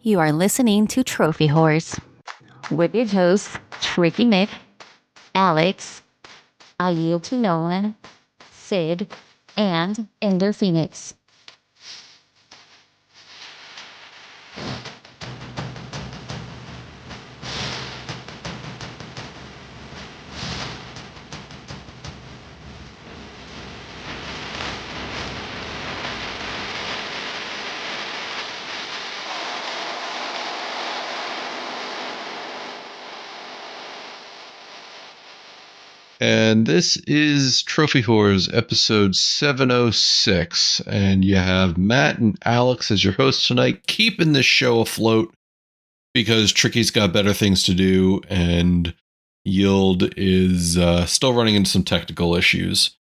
You are listening to Trophy Horse with your hosts, Tricky Nick, Alex, I Yield to Nolan, Sid, and Ender Phoenix. And this is Trophy Whores, episode 706. And you have Matt and Alex as your hosts tonight, keeping this show afloat because Tricky's got better things to do and Yield is still running into some technical issues.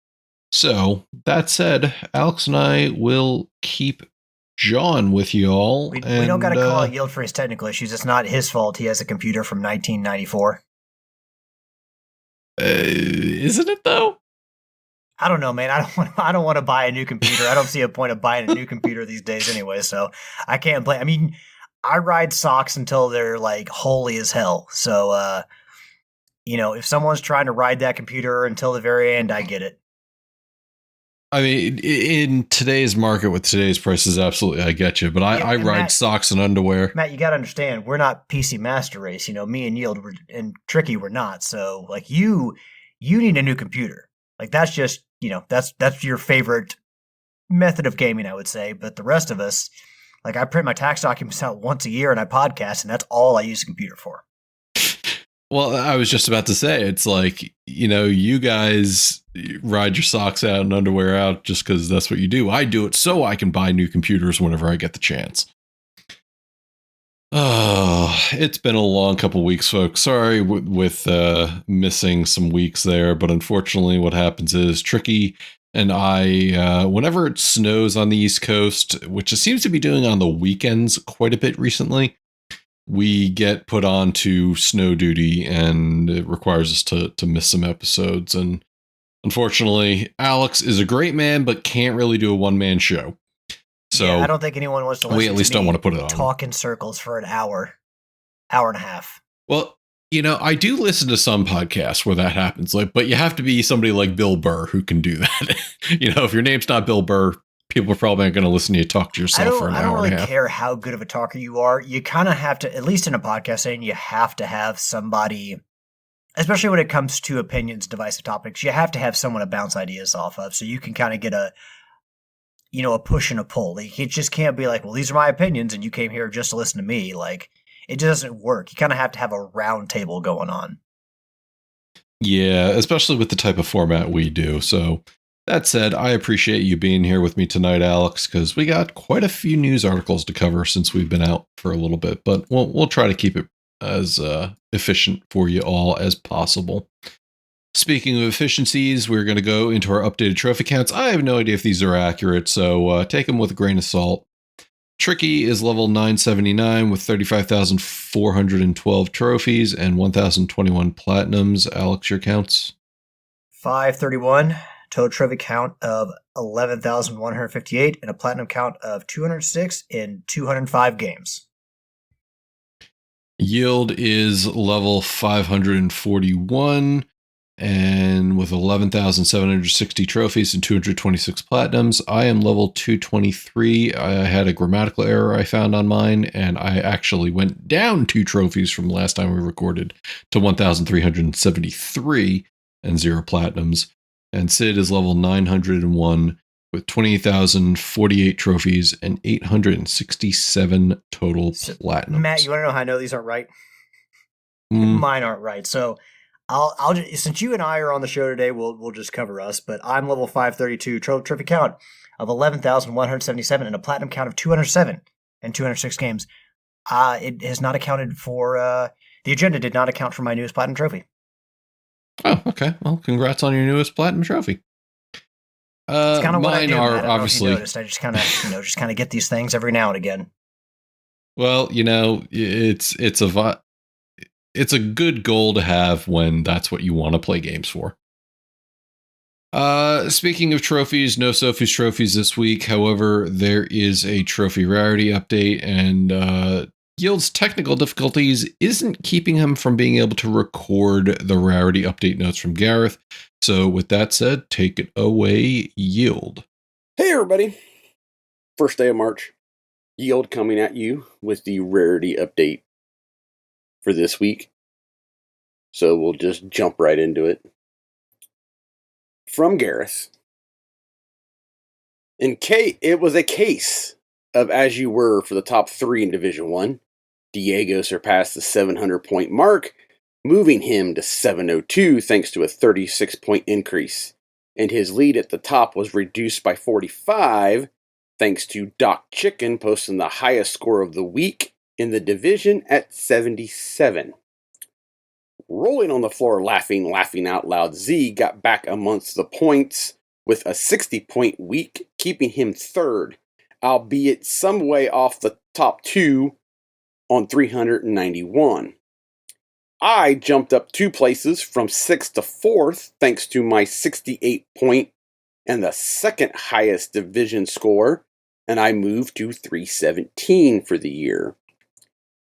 So, that said, Alex and I will keep John with you all. We don't got to call out Yield for his technical issues. It's not his fault. He has a computer from 1994. Isn't it though? I don't know, man. I don't want to buy a new computer. I don't see a point of buying a new computer these days anyway. So I can't blame. I mean, I ride socks until they're like holy as hell. So, if someone's trying to ride that computer until the very end, I get it. I mean, in today's market with today's prices, absolutely, I get you. But I ride Matt, socks and underwear. Matt, you got to understand, we're not PC Master Race. Me and Yield and Tricky were not. So, like, you need a new computer. Like, that's just, that's your favorite method of gaming, I would say. But the rest of us, like, I print my tax documents out once a year and I podcast, and that's all I use a computer for. Well, I was just about to say, it's like, you guys ride your socks out and underwear out just because that's what you do. I do it so I can buy new computers whenever I get the chance. Oh, it's been a long couple weeks, folks. Sorry with missing some weeks there, but unfortunately what happens is Tricky and I, whenever it snows on the East Coast, which it seems to be doing on the weekends quite a bit recently, we get put on to snow duty and it requires us to miss some episodes. And unfortunately, Alex is a great man, but can't really do a one-man show. So yeah, I don't think anyone wants to listen we at least to don't want to put it on. Talk in circles for an hour and a half. Well, I do listen to some podcasts where that happens, but you have to be somebody like Bill Burr who can do that. If your name's not Bill Burr, people are probably not going to listen to you talk to yourself for an hour and a half. I don't really care how good of a talker you are. You kind of have to, at least in a podcast setting, you have to have somebody, especially when it comes to opinions, divisive topics, you have to have someone to bounce ideas off of so you can kind of get a push and a pull. Like, it just can't be like, well, these are my opinions and you came here just to listen to me. Like, it just doesn't work. You kind of have to have a round table going on. Yeah, especially with the type of format we do. So that said, I appreciate you being here with me tonight, Alex, because we got quite a few news articles to cover since we've been out for a little bit, but we'll try to keep it as efficient for you all as possible. Speaking of efficiencies, we're going to go into our updated trophy counts. I have no idea if these are accurate, so take them with a grain of salt. Tricky is level 979 with 35,412 trophies and 1,021 platinums. Alex, your counts? 531. Total trophy count of 11,158 and a platinum count of 206 in 205 games. Yield is level 541 and with 11,760 trophies and 226 platinums. I am level 223. I had a grammatical error I found on mine, and I actually went down 2 trophies from last time we recorded to 1,373 and 0 platinums. And Sid is level 901 with 28,048 trophies and 867 total platinums. Matt, you want to know how I know these aren't right? Mine aren't right. So I'll just, since you and I are on the show today, we'll just cover us. But I'm level 532, trophy count of 11,177 and a platinum count of 207 and 206 games. It has not accounted for the agenda did not account for my newest platinum trophy. Oh, okay. Well, congrats on your newest platinum trophy. It's kind of what I do. Are I don't obviously. Know if you noticed. I just kind of get these things every now and again. Well, it's a good goal to have when that's what you want to play games for. Speaking of trophies, no Sophie's trophies this week. However, there is a trophy rarity update, and Yield's technical difficulties isn't keeping him from being able to record the rarity update notes from Gareth. So with that said, take it away, Yield. Hey everybody! First day of March. Yield coming at you with the rarity update for this week. So we'll just jump right into it. From Gareth. It was a case of as you were for the top 3 in Division 1. Diego surpassed the 700-point mark, moving him to 702 thanks to a 36-point increase. And his lead at the top was reduced by 45 thanks to Doc Chicken posting the highest score of the week in the division at 77. Rolling on the floor laughing out loud, Z got back amongst the points with a 60-point week, keeping him third, albeit some way off the top 2 on 391. I jumped up 2 places from 6th to 4th thanks to my 68-point and the second highest division score, and I moved to 317 for the year.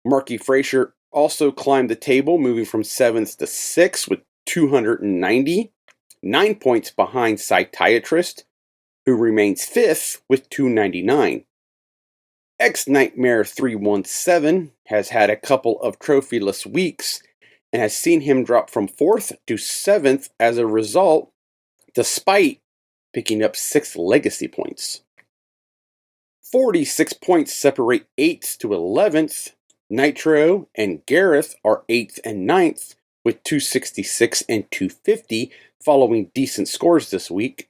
Marky Frazier also climbed the table, moving from 7th to 6th with 290, 9 points behind Psychiatrist, who remains 5th with 299. X-Nightmare 317 has had a couple of trophyless weeks and has seen him drop from 4th to 7th as a result, despite picking up 6 legacy points. 46 points separate 8th to 11th. Nitro and Gareth are 8th and 9th with 266 and 250 following decent scores this week.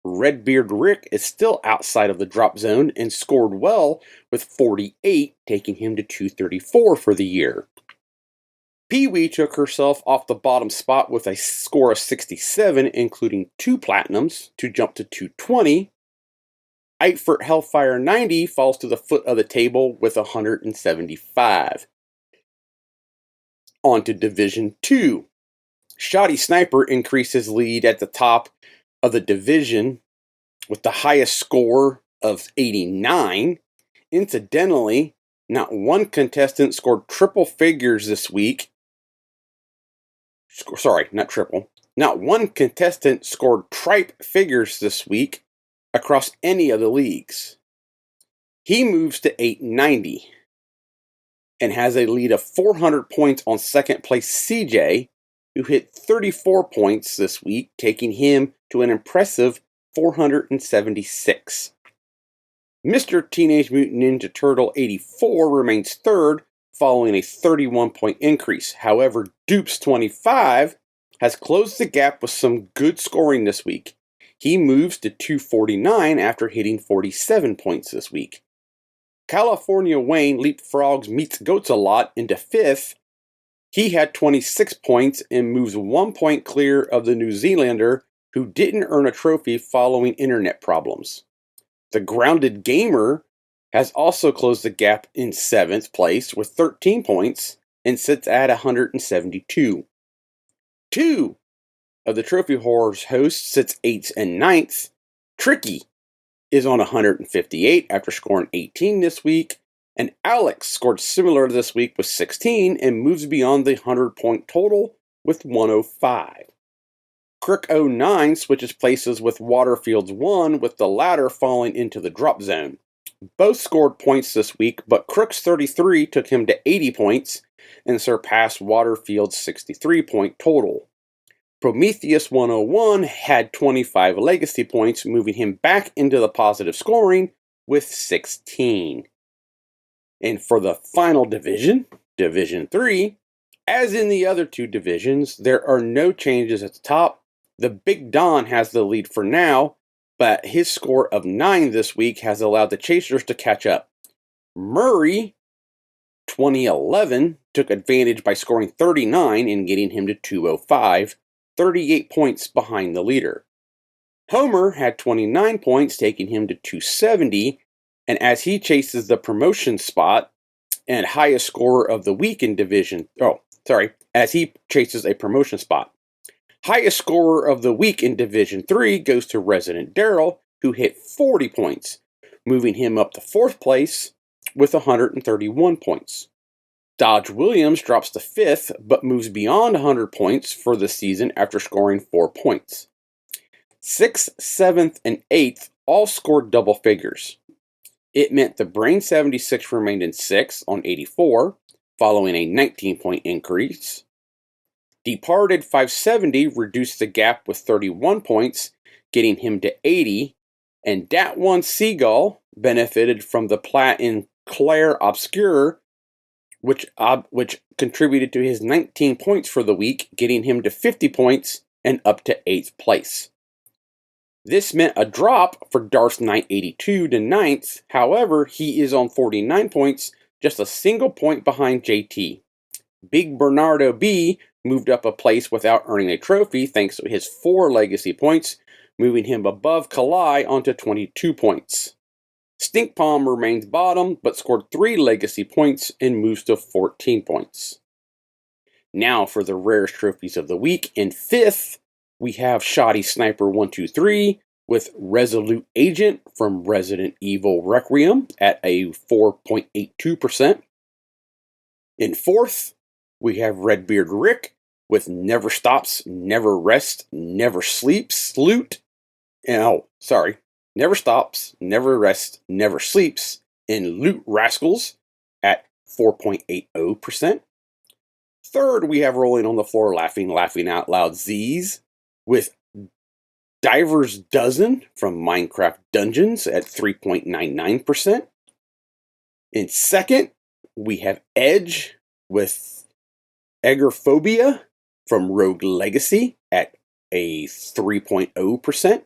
Redbeard Rick is still outside of the drop zone and scored well with 48, taking him to 234 for the year. Pee-wee took herself off the bottom spot with a score of 67, including 2 platinums, to jump to 220. Eifert Hellfire 90 falls to the foot of the table with 175. On to Division 2. Shoddy Sniper increased his lead at the top of the division with the highest score of 89. Incidentally, not one contestant scored triple figures this week. Sorry, not triple. Not one contestant scored tripe figures this week across any of the leagues. He moves to 890 and has a lead of 400 points on second place CJ, who hit 34 points this week, taking him to an impressive 476. Mr. Teenage Mutant Ninja Turtle 84 remains third, following a 31-point increase. However, Dupes 25 has closed the gap with some good scoring this week. He moves to 249 after hitting 47 points this week. California Wayne leapfrogs Meets Goats a Lot into 5th. He had 26 points and moves 1 point clear of the New Zealander who didn't earn a trophy following internet problems. The Grounded Gamer has also closed the gap in 7th place with 13 points and sits at 172. 2 of the Trophy Horrors hosts sits 8th and 9th. Tricky is on 158 after scoring 18 this week, and Alex scored similar this week with 16 and moves beyond the 100-point total with 105. Crook 09 switches places with Waterfields 1, with the latter falling into the drop zone. Both scored points this week, but Crook's 33 took him to 80 points and surpassed Waterfield's 63-point total. Prometheus 101 had 25 legacy points, moving him back into the positive scoring with 16. And for the final division, Division 3, as in the other 2 divisions, there are no changes at the top. The Big Don has the lead for now, but his score of 9 this week has allowed the Chasers to catch up. Murray 2011 took advantage by scoring 39 and getting him to 205, 38 points behind the leader. Homer had 29 points, taking him to 270, and as he chases the promotion spot and highest scorer of the week in as he chases a promotion spot. Highest scorer of the week in Division 3 goes to Resident Daryl, who hit 40 points, moving him up to 4th place with 131 points. Dodge Williams drops to 5th, but moves beyond 100 points for the season after scoring 4 points. 6th, 7th, and 8th all scored double figures. It meant the Brain 76 remained in 6th on 84, following a 19-point increase. Departed 570 reduced the gap with 31 points, getting him to 80, and Dat 1 Seagull benefited from the plat in Claire Obscure, which contributed to his 19 points for the week, getting him to 50 points and up to 8th place. This meant a drop for Darth Knight 82 to 9th, however, he is on 49 points, just a single point behind JT. Big Bernardo B moved up a place without earning a trophy thanks to his 4 legacy points, moving him above Kalai onto 22 points. Stink Palm remains bottom, but scored 3 legacy points and moves to 14 points. Now for the rarest trophies of the week. In 5th, we have Shoddy Sniper 123 with Resolute Agent from Resident Evil Requiem at a 4.82%. In 4th, we have Redbeard Rick with Never Stops, Never Rests, Never Sleeps, Never Stops, Never Rests, Never Sleeps in Loot Rascals at 4.80%. 3rd, we have Rolling on the Floor Laughing Out Loud Z's with Diver's Dozen from Minecraft Dungeons at 3.99%. In 2nd, we have Edge with Agoraphobia from Rogue Legacy at a 3.0%.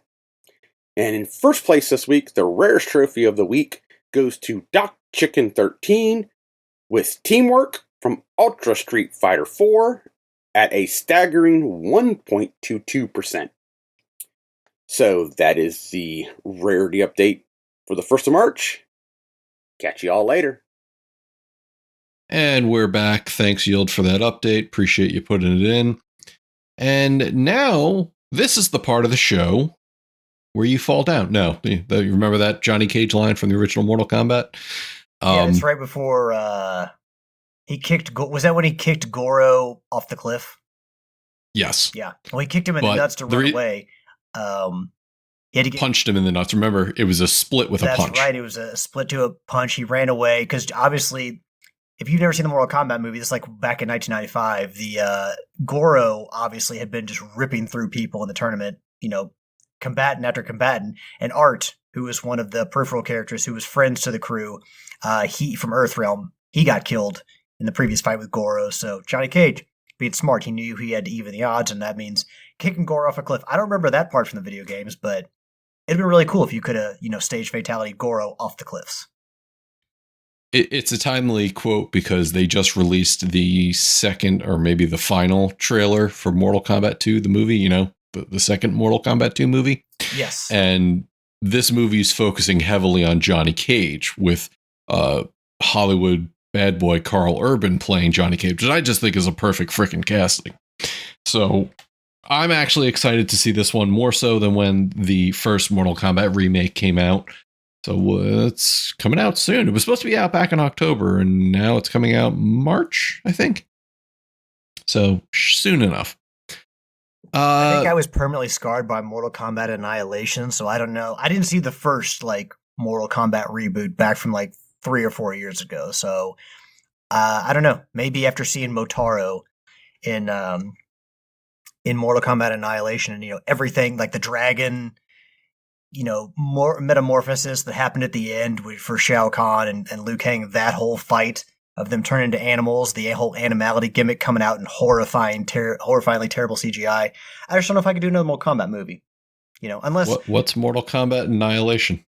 And in 1st place this week, the rarest trophy of the week goes to Doc Chicken 13 with Teamwork from Ultra Street Fighter 4 at a staggering 1.22%. So that is the rarity update for the 1st of March. Catch you all later. And we're back. Thanks, Yield, for that update. Appreciate you putting it in. And now, this is the part of the show where you fall down. No, you remember that Johnny Cage line from the original Mortal Kombat? Yeah, it's right before he kicked. Was that when he kicked Goro off the cliff? Yes. Yeah. Well, he kicked him in the nuts to run away. He had to punched him in the nuts. Remember, it was a split with a punch. That's right. It was a split to a punch. He ran away because obviously, if you've never seen the Mortal Kombat movie, this is like back in 1995. The Goro obviously had been just ripping through people in the tournament. You know, combatant after combatant, and Art, who was one of the peripheral characters who was friends to the crew, he from Earthrealm, he got killed in the previous fight with Goro. So Johnny Cage, being smart, he knew he had to even the odds, and that means kicking Goro off a cliff. I don't remember that part from the video games, but it'd been really cool if you could have, stage fatality Goro off the cliffs. It's a timely quote because they just released the second or maybe the final trailer for Mortal Kombat 2, the movie, the second Mortal Kombat 2 movie. Yes. And this movie is focusing heavily on Johnny Cage with Hollywood bad boy Carl Urban playing Johnny Cage, which I just think is a perfect freaking casting. So I'm actually excited to see this one more so than when the first Mortal Kombat remake came out. So it's coming out soon. It was supposed to be out back in October, and now it's coming out March, I think. So soon enough. I think I was permanently scarred by Mortal Kombat Annihilation, so I don't know. I didn't see the first Mortal Kombat reboot back from 3 or 4 years ago. So I don't know. Maybe after seeing Motaro in Mortal Kombat Annihilation, and everything like the dragon, more metamorphosis that happened at the end for Shao Kahn and Liu Kang, that whole fight of them turning into animals, the whole animality gimmick coming out in horrifyingly terrible CGI. I just don't know if I could do another Mortal Kombat movie. Unless what's Mortal Kombat Annihilation?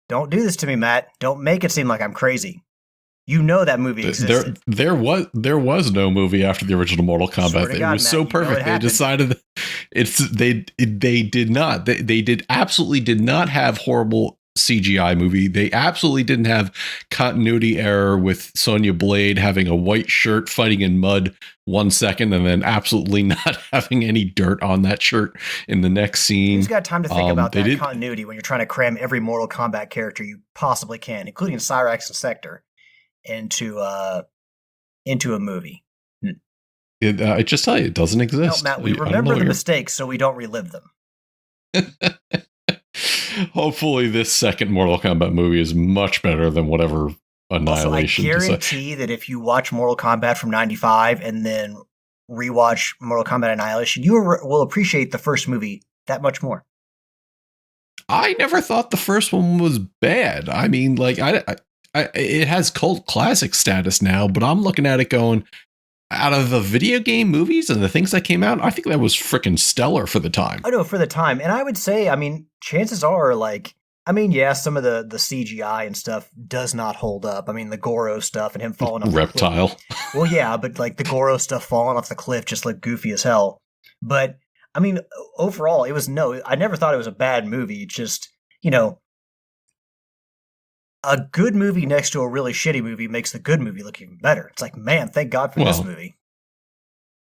Don't do this to me, Matt. Don't make it seem like I'm crazy. That movie existed. There was no movie after the original Mortal Kombat. It was so perfect. They decided they did not. They absolutely did not have horrible CGI movie. They absolutely didn't have continuity error with Sonya Blade having a white shirt fighting in mud 1 second and then absolutely not having any dirt on that shirt in the next scene. Who's got time to think about that continuity when you're trying to cram every Mortal Kombat character you possibly can, including Cyrax and Sector, into into a movie. I just tell you, it doesn't No, exist. Matt, we I don't remember know the your- mistakes so we don't relive them. Hopefully, this second Mortal Kombat movie is much better than whatever Annihilation. Also, I guarantee that if you watch Mortal Kombat from '95 and then rewatch Mortal Kombat Annihilation, you will appreciate the first movie that much more. I never thought the first one was bad. I mean, like, it has cult classic status now, but I'm looking at it going, out of the video game movies and the things that came out, I think that was freaking stellar for the time. I know, for the time. And I would say, I mean, chances are, like, I mean, yeah, some of the CGI and stuff does not hold up. I mean, the Goro stuff and him falling off Reptile. the cliff. Well, yeah, but like the Goro stuff falling off the cliff just looked goofy as hell. But I mean, overall, I never thought it was a bad movie. It's just, a good movie next to a really shitty movie makes the good movie look even better. It's like, man, thank God for this movie.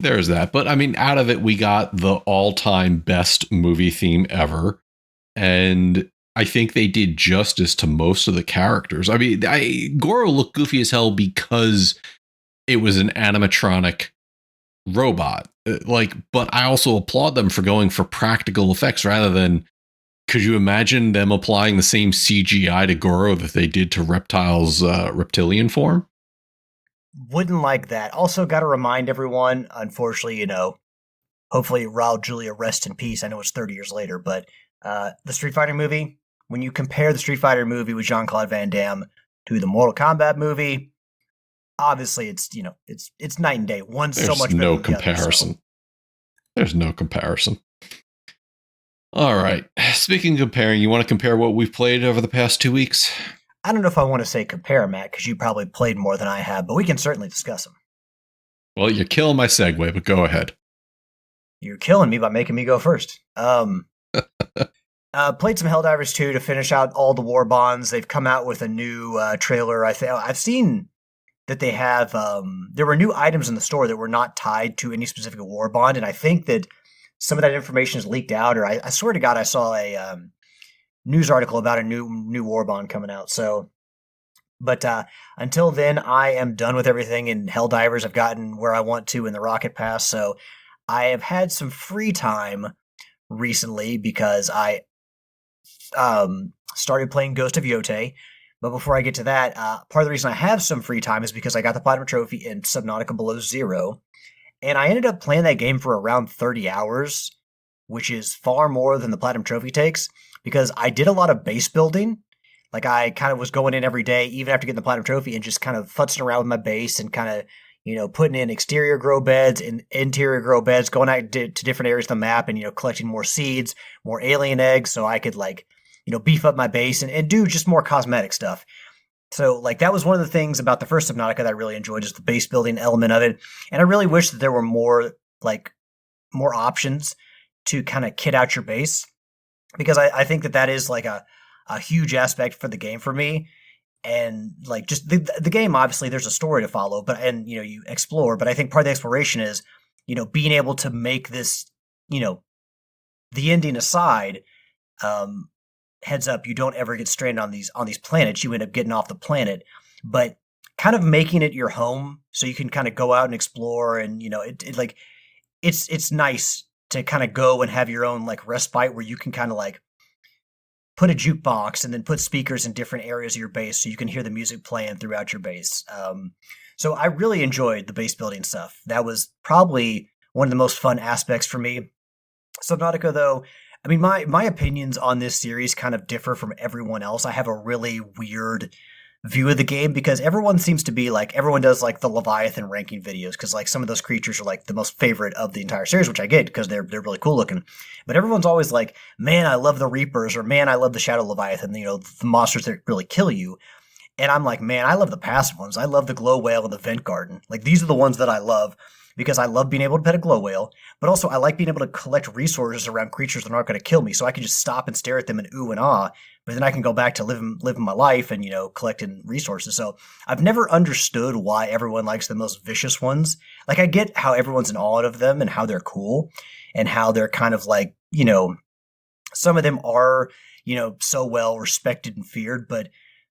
There's that. But I mean, out of it, we got the all-time best movie theme ever. And I think they did justice to most of the characters. I mean, Goro looked goofy as hell because it was an animatronic robot. But I also applaud them for going for practical effects rather than, could you imagine them applying the same CGI to Goro that they did to Reptile's reptilian form? Wouldn't like that. Also, got to remind everyone, unfortunately, hopefully Raul Julia rest in peace. I know it's 30 years later, but the Street Fighter movie, when you compare the Street Fighter movie with Jean-Claude Van Damme to the Mortal Kombat movie, obviously it's night and day. One's There's so much better no than the other, comparison. so. There's no comparison. All right. Speaking of comparing, you want to compare what we've played over the past 2 weeks? I don't know if I want to say compare, Matt, because you probably played more than I have, but we can certainly discuss them. Well, you're killing my segue, but go ahead. You're killing me by making me go first. Played some Helldivers 2 to finish out all the war bonds. They've come out with a new trailer. I've seen that they have there were new items in the store that were not tied to any specific war bond, and I think that some of that information is leaked out, or I swear to God I saw a news article about a new war bond coming out. So, but until then, I am done with everything in Helldivers. I've gotten where I want to in the Rocket Pass, so I have had some free time recently because I started playing Ghost of Yotei. But before I get to that, part of the reason I have some free time is because I got the Platinum Trophy in Subnautica Below Zero. And I ended up playing that game for around 30 hours, which is far more than the Platinum Trophy takes, because I did a lot of base building. Like, I kind of was going in every day, even after getting the Platinum Trophy, and just kind of futzing around with my base and kind of, putting in exterior grow beds and interior grow beds, going out to different areas of the map and, collecting more seeds, more alien eggs, so I could, beef up my base and do just more cosmetic stuff. So, that was one of the things about the first Subnautica that I really enjoyed, is the base building element of it. And I really wish that there were more options to kind of kit out your base, because I think that is a huge aspect for the game for me. And just the game, obviously there's a story to follow, and you explore, but I think part of the exploration is, being able to make this, the ending aside, heads up, you don't ever get stranded on these planets. You end up getting off the planet, but kind of making it your home so you can kind of go out and explore. And it's nice to kind of go and have your own respite where you can kind of put a jukebox and then put speakers in different areas of your base so you can hear the music playing throughout your base. So I really enjoyed the base building stuff. That was probably one of the most fun aspects for me. Subnautica, though, I mean, my opinions on this series kind of differ from everyone else. I have a really weird view of the game because everyone seems to be everyone does the Leviathan ranking videos, because some of those creatures are the most favorite of the entire series, which I get because they're really cool looking. But everyone's always man, I love the Reapers, or man, I love the Shadow Leviathan, the monsters that really kill you. And I'm man, I love the passive ones. I love the Glow Whale and the Vent Garden. These are the ones that I love, because I love being able to pet a glow whale, but also I like being able to collect resources around creatures that aren't going to kill me, so I can just stop and stare at them in ooh and ah, but then I can go back to living my life and, collecting resources. So I've never understood why everyone likes the most vicious ones. I get how everyone's in awe of them and how they're cool and how they're kind of some of them are, so well respected and feared, but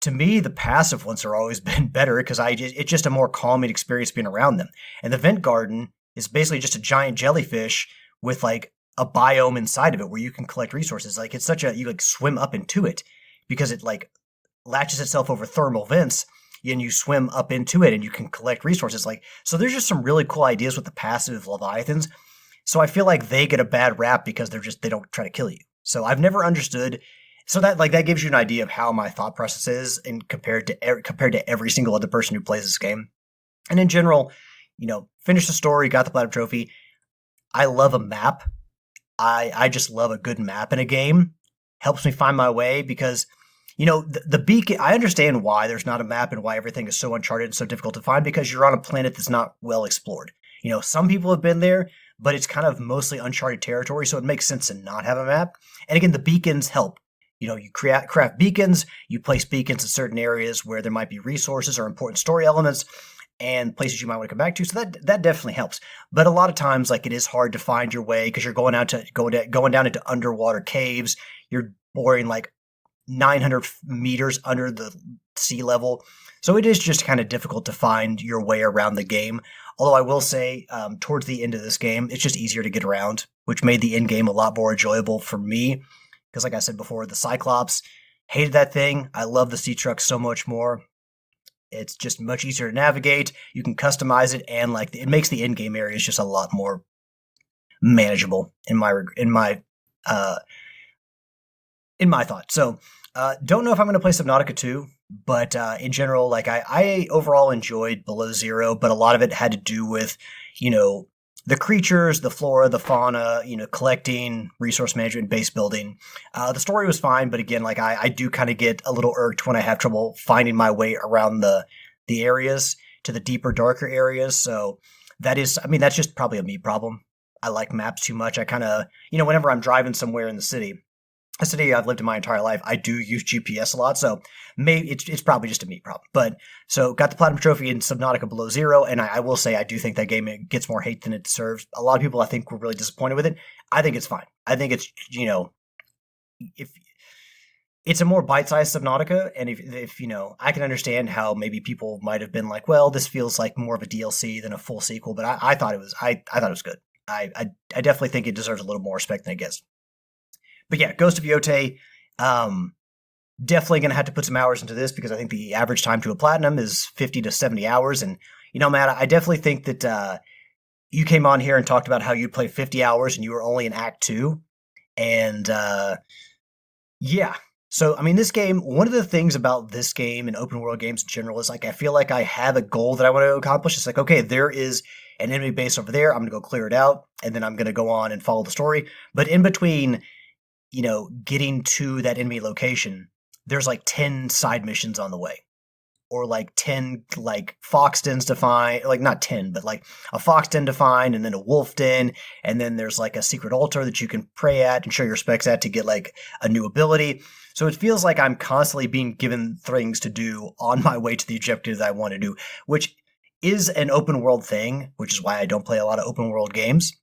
to me, the passive ones are always been better because it's just a more calming experience being around them. And the vent garden is basically just a giant jellyfish with like a biome inside of it where you can collect resources. Like it's you like swim up into it because it like latches itself over thermal vents and you swim up into it and you can collect resources. Like, so there's just some really cool ideas with the passive Leviathans. So I feel like they get a bad rap because they don't try to kill you. So I've never understood. So that gives you an idea of how my thought process is and compared to every single other person who plays this game. And in general, finished the story, got the platinum trophy. I love a map. I just love a good map in a game. Helps me find my way because, the beacon, I understand why there's not a map and why everything is so uncharted and so difficult to find because you're on a planet that's not well explored. Some people have been there, but it's kind of mostly uncharted territory, so it makes sense to not have a map. And again, the beacons help. You craft beacons, you place beacons in certain areas where there might be resources or important story elements and places you might want to come back to. So that definitely helps. But a lot of times, like, it is hard to find your way because you're going down into underwater caves. You're boring like 900 meters under the sea level. So it is just kind of difficult to find your way around the game. Although I will say, towards the end of this game, it's just easier to get around, which made the end game a lot more enjoyable for me. Because like I said before, the Cyclops, hated that thing. I love the sea truck so much more. It's just much easier to navigate. You can customize it, and like it makes the in-game areas just a lot more manageable in my thought. So, don't know if I'm going to play Subnautica 2, but in general, like I overall enjoyed Below Zero, but a lot of it had to do with, the creatures, the flora, the fauna, collecting, resource management, base building. The story was fine, but again, like I do kind of get a little irked when I have trouble finding my way around the areas to the deeper, darker areas. So that's just probably a me problem. I like maps too much. I kind of, whenever I'm driving somewhere in the city, a city I've lived in my entire life, I do use GPS a lot, so maybe it's probably just a me problem. But so got the platinum trophy in Subnautica Below Zero, and I will say I do think that game gets more hate than it deserves. A lot of people I think were really disappointed with it. I think it's fine. I think it's if it's a more bite-sized Subnautica, and if I can understand how maybe people might have been like, well, this feels like more of a DLC than a full sequel, but I thought it was I thought it was good. I definitely think it deserves a little more respect than it gets. But yeah, Ghost of Yotei, definitely going to have to put some hours into this because I think the average time to a platinum is 50 to 70 hours. And, Matt, I definitely think that you came on here and talked about how you played 50 hours and you were only in Act 2. And, yeah. So, this game, one of the things about this game and open world games in general is like I feel like I have a goal that I want to accomplish. It's like, okay, there is an enemy base over there. I'm going to go clear it out. And then I'm going to go on and follow the story. But in between getting to that enemy location, there's like 10 side missions on the way. Or like 10 like fox dens to find, like not 10, but like a fox den to find, and then a wolf den, and then there's like a secret altar that you can pray at and show your specs at to get like a new ability. So it feels like I'm constantly being given things to do on my way to the objective that I want to do, which is an open world thing, which is why I don't play a lot of open world games.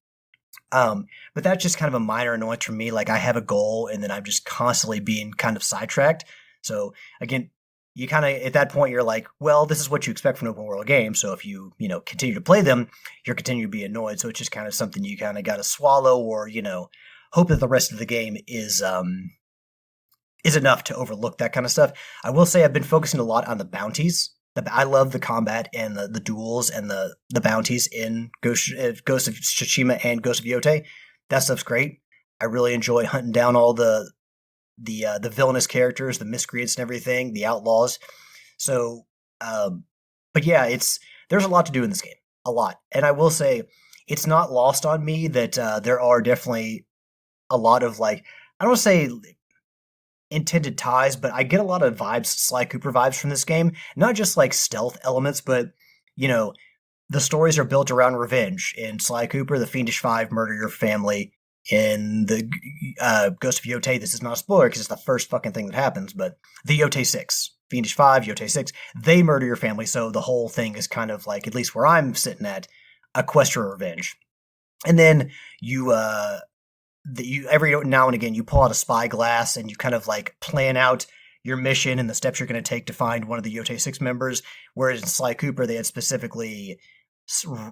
But that's just kind of a minor annoyance for me. Like I have a goal and then I'm just constantly being kind of sidetracked. So again, you kind of, at that point, you're like, well, this is what you expect from an open world game. So if you, continue to play them, you're continuing to be annoyed. So it's just kind of something you kind of got to swallow or, hope that the rest of the game is enough to overlook that kind of stuff. I will say I've been focusing a lot on the bounties. I love the combat and the duels and the bounties in Ghost of Tsushima and Ghost of Yotei. That stuff's great. I really enjoy hunting down all the villainous characters, the miscreants and everything, the outlaws. So, but yeah, there's a lot to do in this game, a lot. And I will say, it's not lost on me that there are definitely a lot of I don't want to say intended ties, but I get a lot of vibes, Sly Cooper vibes from this game. Not just like stealth elements, but the stories are built around revenge. In Sly Cooper, the Fiendish Five murder your family. In the Ghost of Yotei, this is not a spoiler because it's the first fucking thing that happens, but the Yotei 6, Fiendish 5, Yotei 6, they murder your family, so the whole thing is kind of like, at least where I'm sitting at, a quest for revenge. And then you every now and again, you pull out a spyglass and you kind of like plan out your mission and the steps you're going to take to find one of the Yotei 6 members. Whereas in Sly Cooper, they had specifically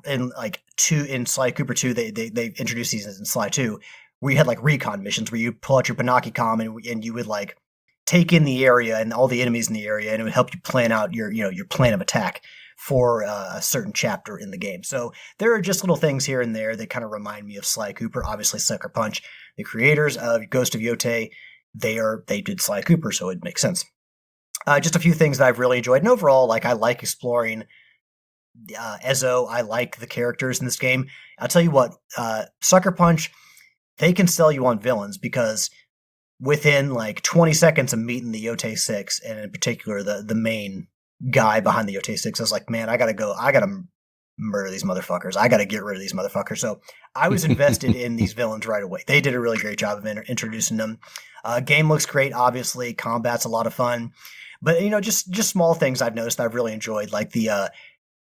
in Sly Cooper 2, they introduced these in Sly 2, where you had like recon missions where you pull out your Banaki-com and you would like take in the area and all the enemies in the area, and it would help you plan out your plan of attack for a certain chapter in the game. So there are just little things here and there that kind of remind me of Sly Cooper. Obviously, Sucker Punch, the creators of Ghost of Yotei, they did Sly Cooper, so it makes sense. Just a few things that I've really enjoyed, and overall, like I like exploring Ezo. I like the characters in this game. I'll tell you what, Sucker Punch, they can sell you on villains because within like 20 seconds of meeting the Yotei 6, and in particular the main guy behind the Yotei 6, I was like, man, I gotta murder these motherfuckers. I gotta get rid of these motherfuckers. So I was invested in these villains right away. They did a really great job of introducing them. Game looks great, obviously. Combat's a lot of fun. But, just small things I've noticed that I've really enjoyed, like the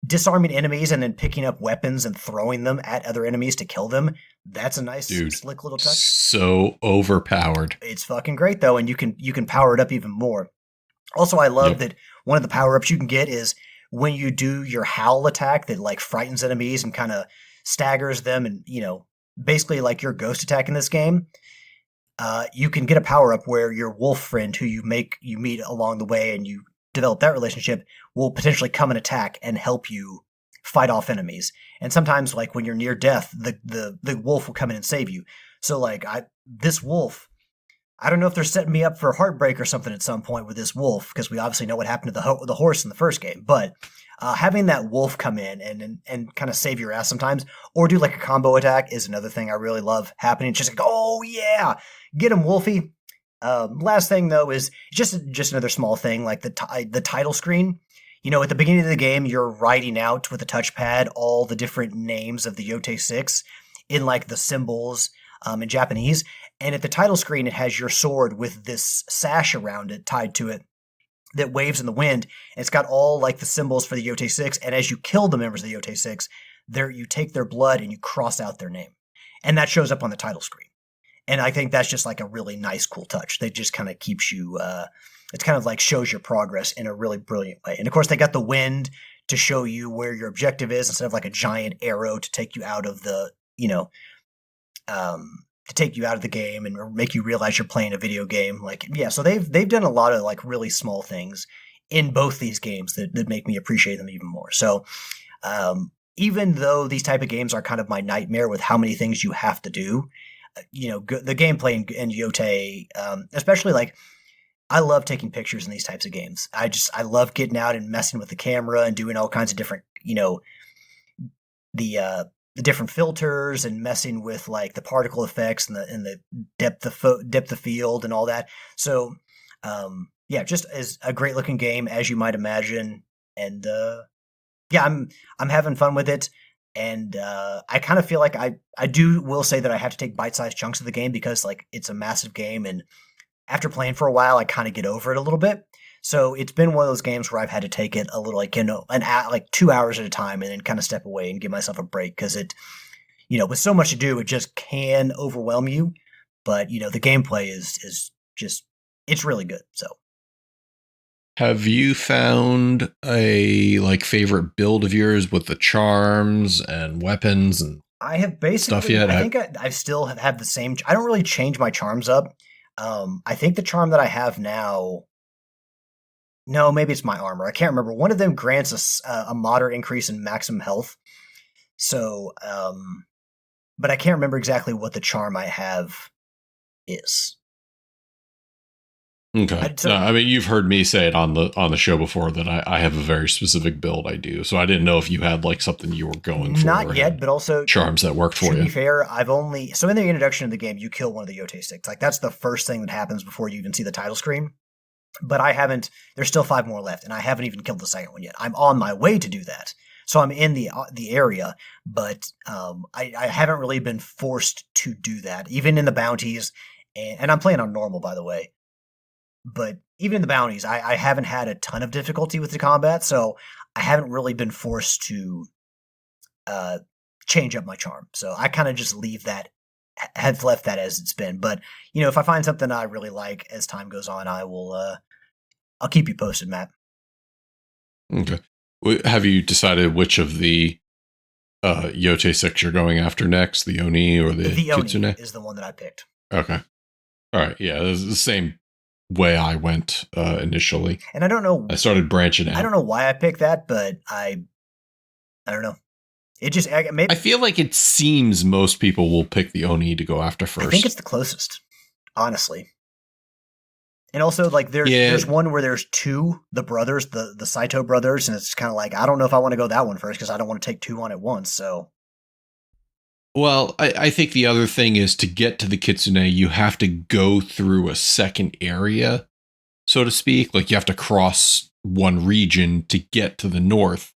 disarming enemies and then picking up weapons and throwing them at other enemies to kill them. That's a nice, slick little touch. So overpowered. It's fucking great, though, and you can power it up even more. Also, I love that one of the power-ups you can get is when you do your howl attack that, like, frightens enemies and kind of staggers them and, basically like your ghost attack in this game. You can get a power-up where your wolf friend who you meet along the way and you develop that relationship will potentially come and attack and help you fight off enemies. And sometimes, like, when you're near death, the wolf will come in and save you. So, like, this wolf, I don't know if they're setting me up for heartbreak or something at some point with this wolf, because we obviously know what happened to the horse in the first game. But having that wolf come in and kind of save your ass sometimes, or do like a combo attack, is another thing I really love happening. It's just like, oh yeah, get him, Wolfie. Last thing though is just another small thing, like the title screen. At the beginning of the game, you're writing out with a touchpad all the different names of the Yotei 6 in like the symbols in Japanese. And at the title screen, it has your sword with this sash around it, tied to it, that waves in the wind. And it's got all like the symbols for the Yotei 6. And as you kill the members of the Yotei 6, you take their blood and you cross out their name. And that shows up on the title screen. And I think that's just like a really nice, cool touch. That just kind of keeps you, it's kind of like shows your progress in a really brilliant way. And of course, they got the wind to show you where your objective is instead of like a giant arrow to take you out of the, to take you out of the game and make you realize you're playing a video game. Like, yeah, so they've done a lot of like really small things in both these games that make me appreciate them even more. So, even though these type of games are kind of my nightmare with how many things you have to do, the gameplay in Yotei, especially like, I love taking pictures in these types of games. I love getting out and messing with the camera and doing all kinds of different, the different filters and messing with like the particle effects and the depth of field and all that. So, just as a great looking game as you might imagine. And, I'm having fun with it. And, I kind of feel like I will say that I have to take bite-sized chunks of the game because like it's a massive game, and after playing for a while, I kind of get over it a little bit. So it's been one of those games where I've had to take it a little, like, like 2 hours at a time and then kind of step away and give myself a break because it, with so much to do, it just can overwhelm you. But, the gameplay is just, it's really good. So. Have you found a like favorite build of yours with the charms and weapons and I have basically stuff yet? I think I still have the same. I don't really change my charms up. I think the charm that I have now. No, maybe it's my armor. I can't remember. One of them grants us a moderate increase in maximum health. So, but I can't remember exactly what the charm I have is. Okay. No, I mean, you've heard me say it on the show before that I have a very specific build I do. So I didn't know if you had like something you were going for. Not yet, but also charms that worked for you. To be fair, so in the introduction of the game, you kill one of the Yotei 6. Like that's the first thing that happens before you even see the title screen. But there's still 5 more left, and I haven't even killed the second one yet. I'm on my way to do that. So I'm in the area, but I haven't really been forced to do that, even in the bounties. And I'm playing on normal, by the way. But even in the bounties, I haven't had a ton of difficulty with the combat, so I haven't really been forced to change up my charm. So I kind of just have left that as it's been. But, if I find something I really like as time goes on, I will I'll keep you posted, Matt. Okay. Have you decided which of the Yotei 6 you're going after next? The Oni or the Kitsune? Oni is the one that I picked. Okay. All right. Yeah, it's the same way I went initially. And I don't know. I started branching out. I don't know why I picked that, but I don't know. It just maybe. I feel like it seems most people will pick the Oni to go after first. I think it's the closest, honestly. And also, like, there's one where there's two, the brothers, the Saito brothers, and it's kind of like, I don't know if I want to go that one first because I don't want to take two on at once. So, well, I think the other thing is to get to the Kitsune, you have to go through a second area, so to speak. Like, you have to cross one region to get to the north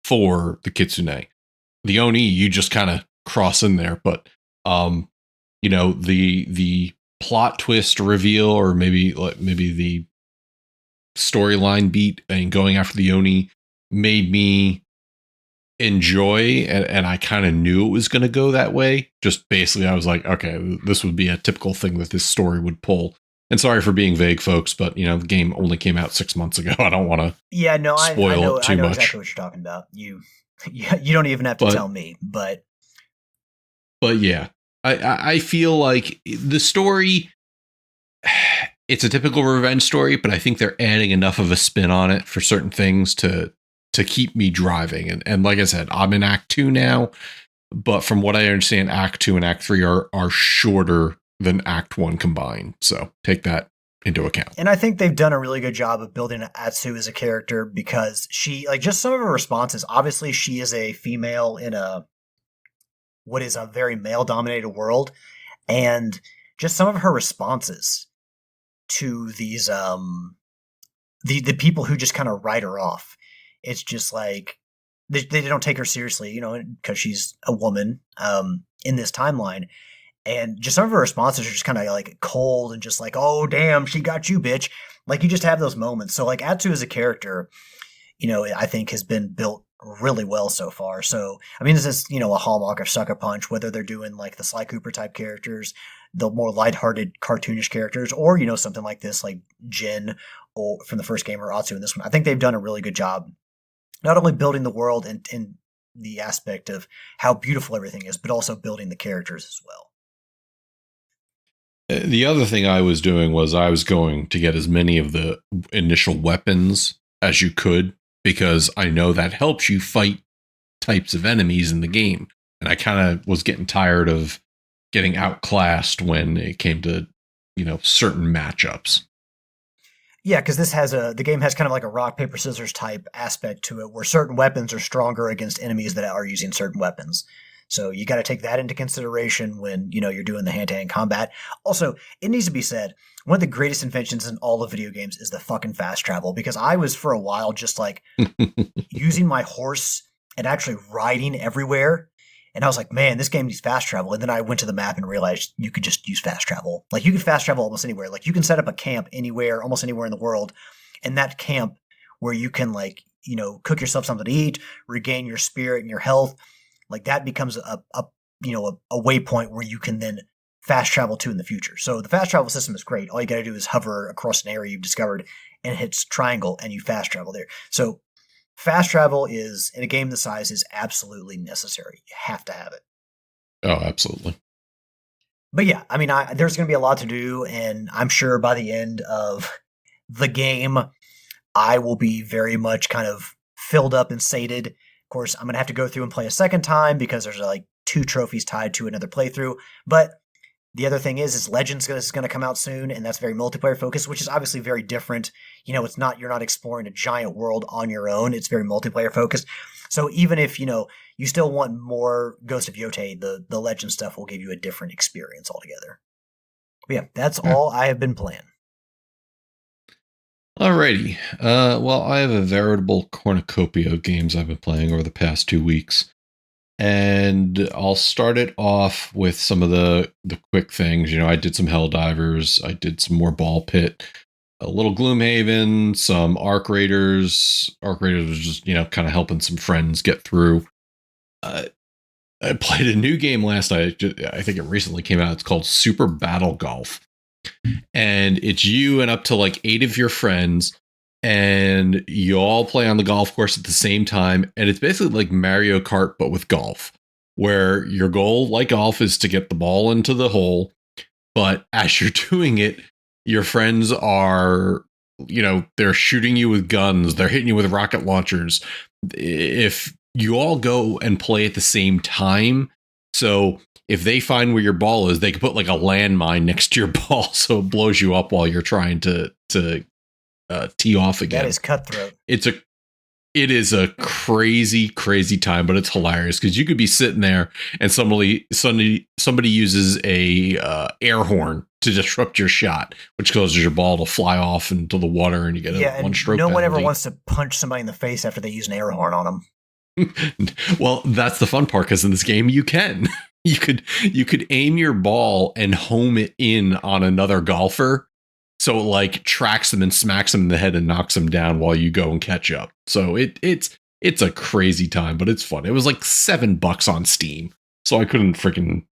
for the Kitsune. The Oni, you just kind of cross in there, but you know, the plot twist reveal, or maybe the storyline beat and going after the Oni made me enjoy, and I kind of knew it was going to go that way. Just basically, I was like, okay, this would be a typical thing that this story would pull. And sorry for being vague, folks, but you know, the game only came out 6 months ago. I don't want to spoil it too I know much. exactly what you're talking about. You don't even have to tell me, but yeah, I feel like the story, it's a typical revenge story, but I think they're adding enough of a spin on it for certain things to keep me driving. And like I said, I'm in Act 2 now, but from what I understand, Act 2 and Act 3 are shorter than Act 1 combined. So take that into account. And I think they've done a really good job of building Atsu as a character, because she, like, just some of her responses, obviously she is a female in what is a very male-dominated world, and just some of her responses to these the people who just kind of write her off. It's just like they don't take her seriously, you know, because she's a woman in this timeline. And just some of her responses are just kind of like cold and just like, oh, damn, she got you, bitch. Like, you just have those moments. So, like, Atsu as a character, you know, I think has been built really well so far. So, I mean, this is, you know, a hallmark of Sucker Punch, whether they're doing like the Sly Cooper type characters, the more lighthearted, cartoonish characters, or, you know, something like this, like Jin or from the first game, or Atsu in this one. I think they've done a really good job, not only building the world and the aspect of how beautiful everything is, but also building the characters as well. The other thing I was doing was I was going to get as many of the initial weapons as you could, because I know that helps you fight types of enemies in the game. And I kind of was getting tired of getting outclassed when it came to, you know, certain matchups. Yeah, because the game has kind of like a rock, paper, scissors type aspect to it, where certain weapons are stronger against enemies that are using certain weapons. So you got to take that into consideration when, you know, you're doing the hand-to-hand combat. Also, it needs to be said, one of the greatest inventions in all of video games is the fucking fast travel, because I was for a while just like using my horse and actually riding everywhere. And I was like, man, this game needs fast travel. And then I went to the map and realized you could just use fast travel. Like, you can fast travel almost anywhere. Like, you can set up a camp anywhere, almost anywhere in the world. And that camp where you can, like, you know, cook yourself something to eat, regain your spirit and your health, like, that becomes a waypoint where you can then fast travel to in the future. So the fast travel system is great. All you got to do is hover across an area you've discovered and hits triangle and you fast travel there. So fast travel is, in a game this size, is absolutely necessary. You have to have it. Oh, absolutely. But yeah, I mean, there's going to be a lot to do, and I'm sure by the end of the game, I will be very much kind of filled up and sated. Of course, I'm going to have to go through and play a second time because there's like 2 trophies tied to another playthrough. But the other thing is Legends is going to come out soon, and that's very multiplayer focused, which is obviously very different. You know, you're not exploring a giant world on your own. It's very multiplayer focused. So even if, you know, you still want more Ghost of Yotei, the Legend stuff will give you a different experience altogether. But yeah, that's all I have been playing. Alrighty. Well, I have a veritable cornucopia of games I've been playing over the past 2 weeks. And I'll start it off with some of the quick things. You know, I did some Helldivers. I did some more Ball Pit, a little Gloomhaven, some Arc Raiders. Arc Raiders was just, you know, kind of helping some friends get through. I played a new game last night. I think it recently came out. It's called Super Battle Golf. And it's you and up to like 8 of your friends and you all play on the golf course at the same time. And it's basically like Mario Kart, but with golf, where your goal, like golf, is to get the ball into the hole. But as you're doing it, your friends are, they're shooting you with guns. They're hitting you with rocket launchers. If you all go and play at the same time, so if they find where your ball is, they can put like a landmine next to your ball so it blows you up while you're trying to tee off again. That is cutthroat. It is a crazy, crazy time, but it's hilarious because you could be sitting there and somebody uses a air horn to disrupt your shot, which causes your ball to fly off into the water, and you get a one-stroke no one penalty. ever wants to punch somebody in the face after they use an air horn on them. Well, that's the fun part, because in this game you can. You could aim your ball and home it in on another golfer, so it like tracks them and smacks them in the head and knocks them down while you go and catch up. So it's a crazy time, but it's fun. It was like $7 on Steam, so I couldn't freaking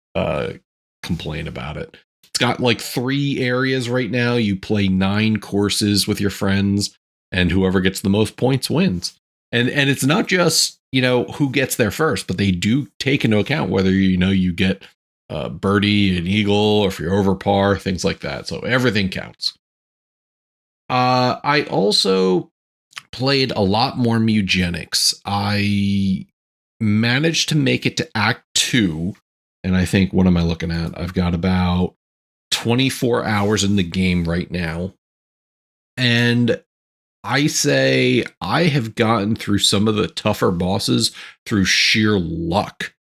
complain about it. It's got like 3 areas right now. You play 9 courses with your friends, and whoever gets the most points wins. And it's not just, who gets there first, but they do take into account whether, you get birdie, an eagle, or if you're over par, things like that. So everything counts. I also played a lot more Mewgenics. I managed to make it to Act 2. And I think, what am I looking at? I've got about 24 hours in the game right now. And I say I have gotten through some of the tougher bosses through sheer luck.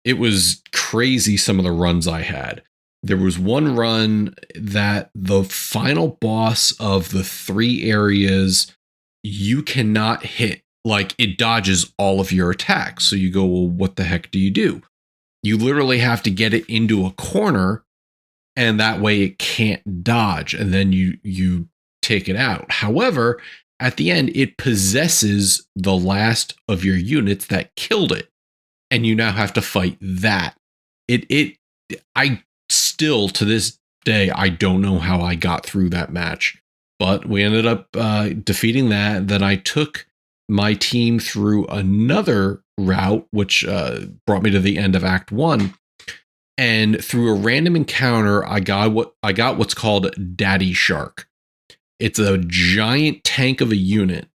It was crazy, some of the runs I had. There was one run that the final boss of the 3 areas you cannot hit. Like, it dodges all of your attacks. So you go, well, what the heck do? You literally have to get it into a corner, and that way it can't dodge, and then you take it out. However, at the end, it possesses the last of your units that killed it, and you now have to fight that. I still, to this day, I don't know how I got through that match, but we ended up defeating that. Then I took my team through another route, which brought me to the end of Act 1. And through a random encounter, I got what's called Daddy Shark. It's a giant tank of a unit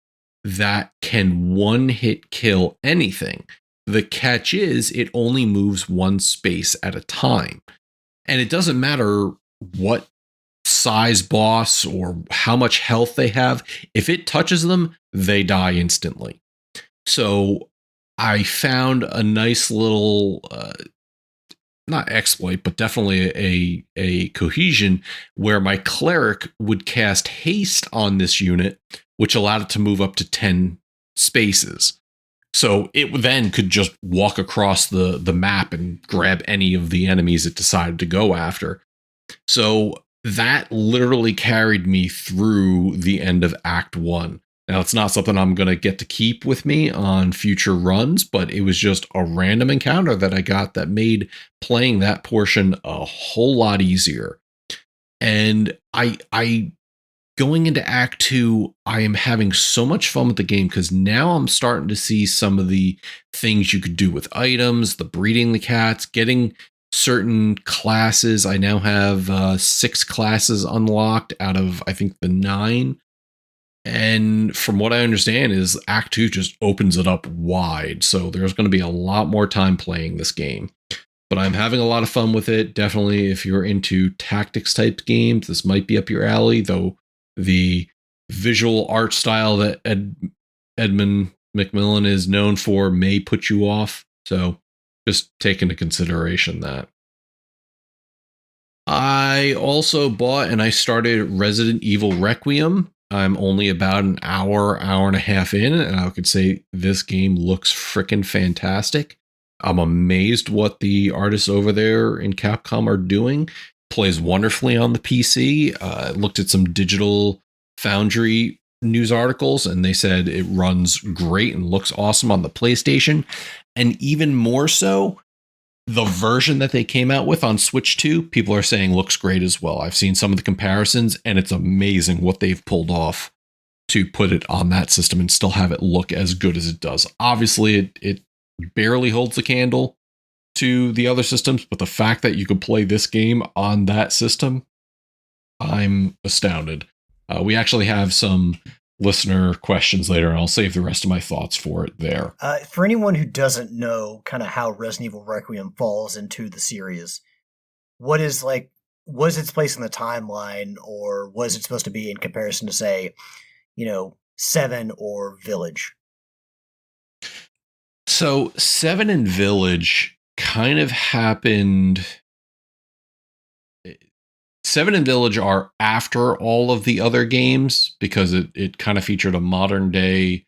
that can one-hit kill anything. The catch is it only moves 1 space at a time. And it doesn't matter what size boss or how much health they have. If it touches them, they die instantly. So I found a nice little, not exploit, but definitely a cohesion where my cleric would cast haste on this unit, which allowed it to move up to 10 spaces. So it then could just walk across the map and grab any of the enemies it decided to go after. So that literally carried me through the end of Act 1. Now, it's not something I'm going to get to keep with me on future runs, but it was just a random encounter that I got that made playing that portion a whole lot easier. And I going into Act 2, I am having so much fun with the game because now I'm starting to see some of the things you could do with items, the breeding the cats, getting certain classes. I now have 6 classes unlocked out of, I think, the 9. And from what I understand is Act 2 just opens it up wide. So there's going to be a lot more time playing this game. But I'm having a lot of fun with it. Definitely, if you're into tactics type games, this might be up your alley, though the visual art style that Edmund McMillan is known for may put you off. So just take into consideration that. I also bought and I started Resident Evil Requiem. I'm only about an hour and a half in, and I could say this game looks freaking fantastic. I'm amazed what the artists over there in Capcom are doing. Plays wonderfully on the PC. Looked at some Digital Foundry news articles, and they said it runs great and looks awesome on the PlayStation. And even more so, the version that they came out with on Switch 2, people are saying looks great as well. I've seen some of the comparisons, and it's amazing what they've pulled off to put it on that system and still have it look as good as it does. Obviously, it barely holds the candle to the other systems, but the fact that you could play this game on that system, I'm astounded. We actually have some listener questions later, and I'll save the rest of my thoughts for it there. For anyone who doesn't know kind of how Resident Evil Requiem falls into the series, was its place in the timeline, or was it supposed to be in comparison to, say, 7 or Village? So 7 and Village kind of happened. 7 and Village are after all of the other games because it kind of featured a modern day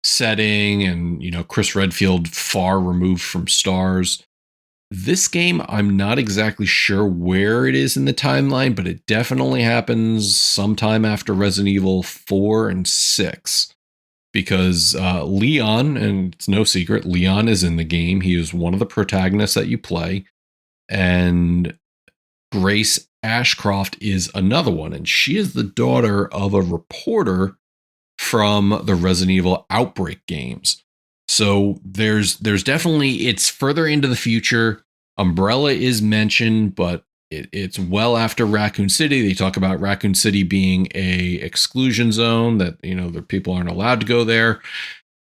setting and, Chris Redfield far removed from stars. This game, I'm not exactly sure where it is in the timeline, but it definitely happens sometime after Resident Evil 4 and 6. Because Leon, and it's no secret, Leon is in the game. He is one of the protagonists that you play. And Grace Ashcroft is another one. And she is the daughter of a reporter from the Resident Evil Outbreak games. So there's definitely, it's further into the future. Umbrella is mentioned, but it's well after Raccoon City. They talk about Raccoon City being a exclusion zone, that the people aren't allowed to go there.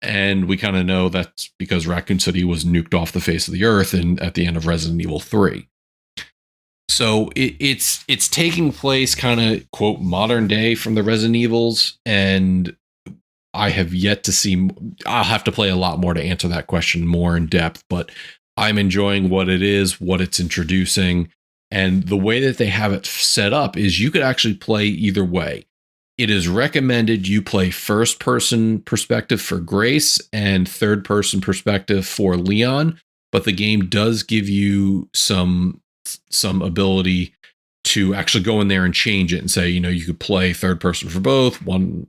And we kind of know that's because Raccoon City was nuked off the face of the earth at the end of Resident Evil 3. So it's taking place kind of, quote, modern day from the Resident Evils, and I have yet to see. I'll have to play a lot more to answer that question more in depth, but I'm enjoying what it is, what it's introducing, and the way that they have it set up is you could actually play either way. It is recommended you play first-person perspective for Grace and third-person perspective for Leon, but the game does give you some ability to actually go in there and change it and say, you could play third person for both, one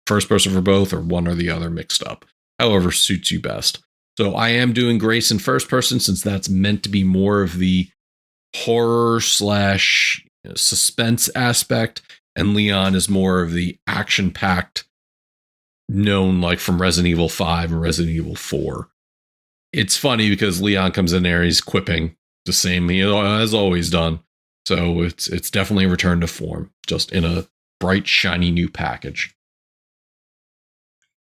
first person for both, or one or the other mixed up, however suits you best. So I am doing Grace in first person since that's meant to be more of the horror / suspense aspect, and Leon is more of the action packed, known like from Resident Evil 5 and Resident Evil 4. It's funny because Leon comes in there, he's quipping the same he has always done. So it's definitely a return to form, just in a bright, shiny new package.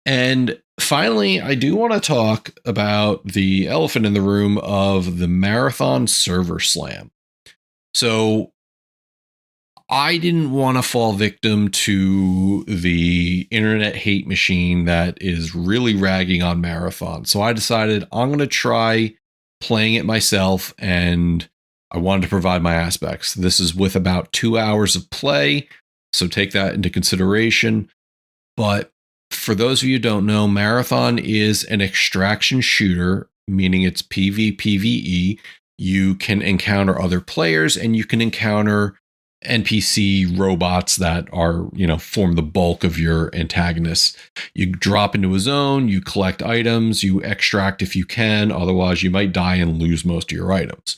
And finally, I do want to talk about the elephant in the room of the Marathon Server Slam. So I didn't want to fall victim to the internet hate machine that is really ragging on Marathon. So I decided I'm going to try playing it myself, and I wanted to provide my aspects. This is with about 2 hours of play, so take that into consideration. But for those of you who don't know, Marathon is an extraction shooter, meaning it's PvPvE. You can encounter other players, and you can encounter NPC robots that are, form the bulk of your antagonists. You drop into a zone, you collect items, you extract if you can, otherwise you might die and lose most of your items.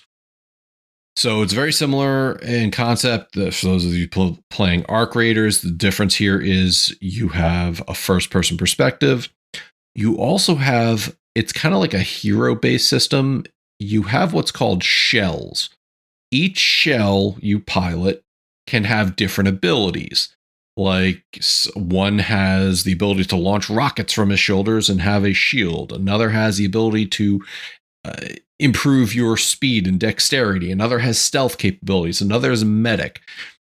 So it's very similar in concept. For those of you playing Arc Raiders, the difference here is you have a first-person perspective. You also have, it's kind of like a hero-based system. You have what's called shells. Each shell you pilot can have different abilities. Like one has the ability to launch rockets from his shoulders and have a shield. Another has the ability to improve your speed and dexterity. Another has stealth capabilities. Another is a medic.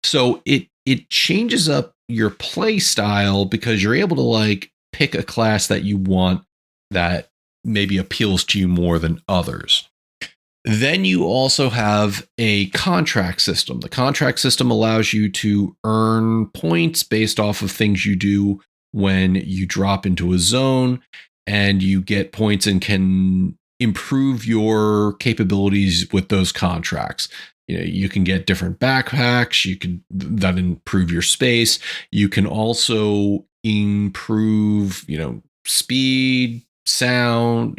So it changes up your play style because you're able to pick a class that you want that maybe appeals to you more than others. Then you also have a contract system. The contract system allows you to earn points based off of things you do when you drop into a zone, and you get points and can improve your capabilities with those contracts. You can get different backpacks. That improve your space. You can also improve, speed, sound,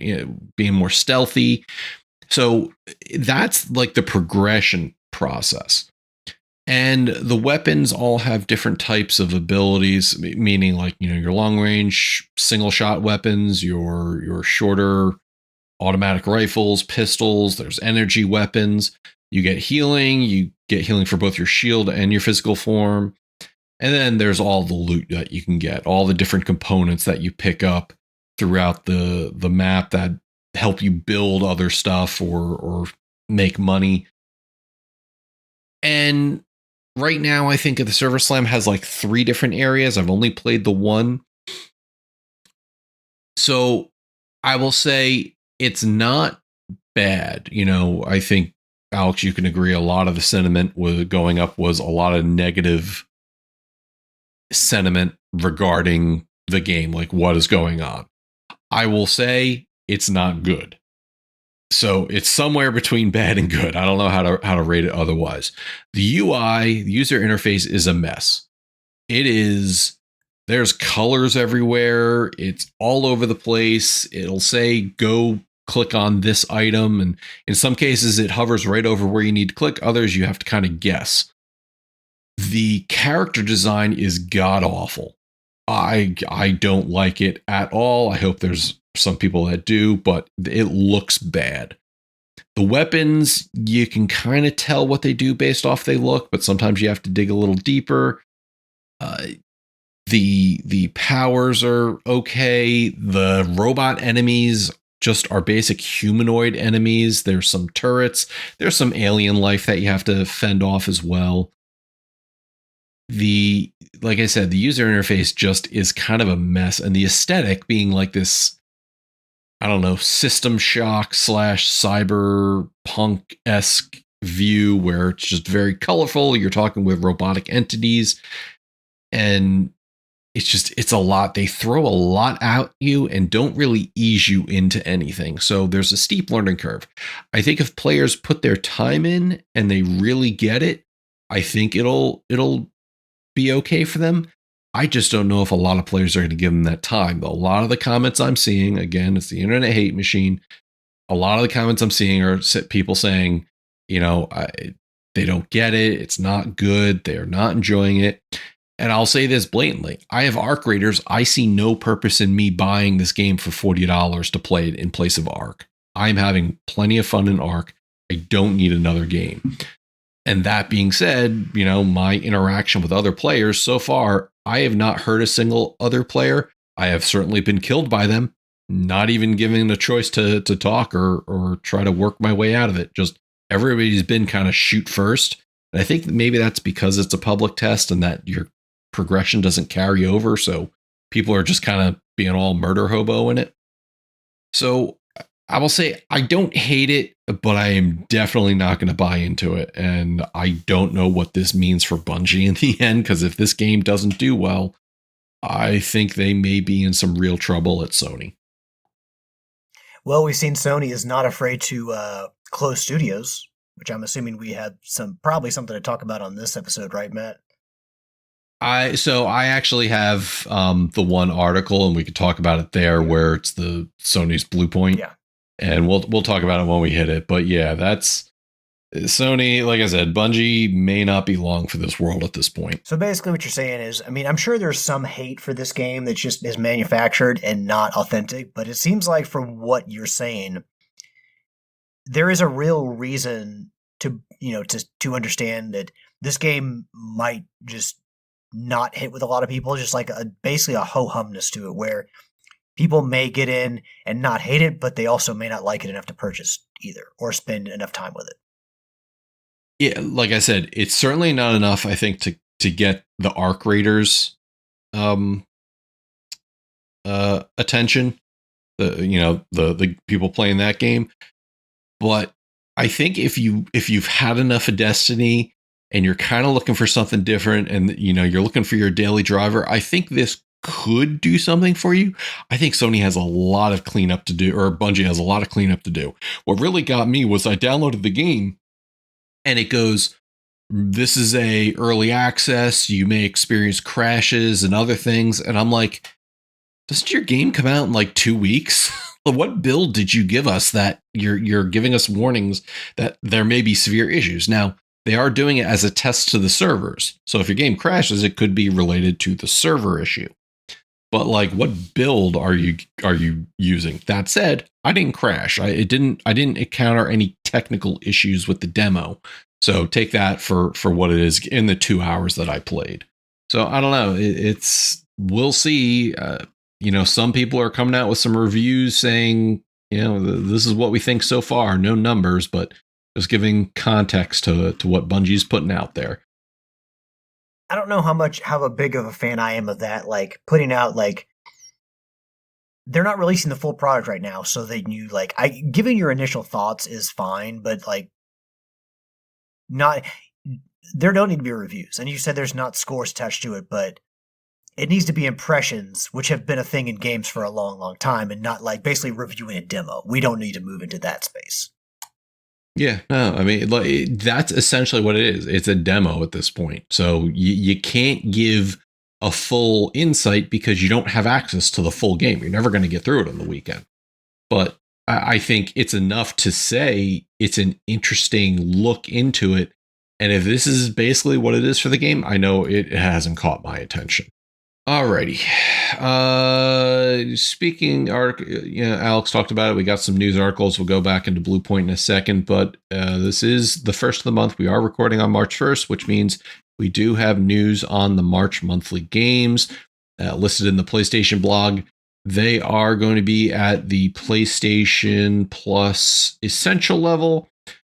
being more stealthy. So that's like the progression process. And the weapons all have different types of abilities, meaning like, your long range single shot weapons, your shorter automatic rifles, pistols, there's energy weapons. You get healing for both your shield and your physical form. And then there's all the loot that you can get, all the different components that you pick up throughout the map that help you build other stuff or make money. And right now, I think the Server Slam has like 3 different areas. I've only played the one. So I will say it's not bad. I think, Alex, you can agree a lot of the sentiment was going up was a lot of negative sentiment regarding the game, like what is going on. I will say it's not good. So it's somewhere between bad and good. I don't know how to rate it otherwise. The UI, the user interface, is a mess. It is. There's colors everywhere. It's all over the place. It'll say, go click on this item. And in some cases, it hovers right over where you need to click. Others, you have to kind of guess. The character design is god awful. I don't like it at all. I hope there's some people that do, but it looks bad. The weapons, you can kind of tell what they do based off they look, but sometimes you have to dig a little deeper. The powers are okay. The robot enemies just are basic humanoid enemies. There's some turrets. There's some alien life that you have to fend off as well. Like I said, the user interface just is kind of a mess, and the aesthetic being like this, I don't know, System Shock / cyberpunk-esque view where it's just very colorful. You're talking with robotic entities, and it's a lot. They throw a lot at you and don't really ease you into anything. So there's a steep learning curve. I think if players put their time in and they really get it, I think it'll be okay for them. I just don't know if a lot of players are going to give them that time. But a lot of the comments I'm seeing, again, it's the internet hate machine. A lot of the comments I'm seeing are people saying, they don't get it. It's not good. They're not enjoying it. And I'll say this blatantly. I have Arc Raiders. I see no purpose in me buying this game for $40 to play it in place of Arc. I'm having plenty of fun in Arc. I don't need another game. And that being said, my interaction with other players so far, I have not hurt a single other player. I have certainly been killed by them, not even given a choice to talk or try to work my way out of it. Just everybody's been kind of shoot first. And I think maybe that's because it's a public test and that your progression doesn't carry over. So people are just kind of being all murder hobo in it. So I will say I don't hate it, but I am definitely not going to buy into it. And I don't know what this means for Bungie in the end, because if this game doesn't do well, I think they may be in some real trouble at Sony. Well, we've seen Sony is not afraid to close studios, which I'm assuming we had probably something to talk about on this episode, right, Matt? I actually have the one article, and we could talk about it there, where it's the Sony's Blue Point. Yeah. And we'll talk about it when we hit it. But yeah, that's Sony. Like I said, Bungie may not be long for this world at this point. So basically what you're saying is, I'm sure there's some hate for this game that just is manufactured and not authentic, but it seems like from what you're saying, there is a real reason to understand that this game might just not hit with a lot of people, just like basically a ho-humness to it, where people may get in and not hate it, but they also may not like it enough to purchase either or spend enough time with it. Yeah, like I said, it's certainly not enough, I think, to get the Arc Raiders attention, the people playing that game. But I think if you've had enough of Destiny and you're kind of looking for something different, and you're looking for your daily driver, I think this could do something for you. I think Sony has a lot of cleanup to do, or Bungie has a lot of cleanup to do. What really got me was I downloaded the game and it goes, this is a early access. You may experience crashes and other things. And I'm like, doesn't your game come out in like 2 weeks? What build did you give us that you're giving us warnings that there may be severe issues? Now, they are doing it as a test to the servers. So if your game crashes, it could be related to the server issue. But like, what build are you using? That said, I didn't crash. I didn't encounter any technical issues with the demo. So take that for what it is in the 2 hours that I played. So I don't know. We'll see. Some people are coming out with some reviews saying, this is what we think so far. No numbers, but just giving context to what Bungie's putting out there. I don't know how big of a fan I am of that. Like putting out they're not releasing the full product right now, so that you giving your initial thoughts is fine, but there don't need to be reviews. And you said there's not scores attached to it, but it needs to be impressions, which have been a thing in games for a long, long time, and not basically reviewing a demo. We don't need to move into that space. Yeah, no, I mean, that's essentially what it is. It's a demo at this point. So you can't give a full insight because you don't have access to the full game. You're never going to get through it on the weekend. But I think it's enough to say it's an interesting look into it. And if this is basically what it is for the game, I know it hasn't caught my attention. Alrighty. Speaking, Alex talked about it. We got some news articles. We'll go back into Blue Point in a second, but this is the first of the month. We are recording on March 1st, which means we do have news on the March monthly games listed in the PlayStation blog. They are going to be at the PlayStation Plus Essential level.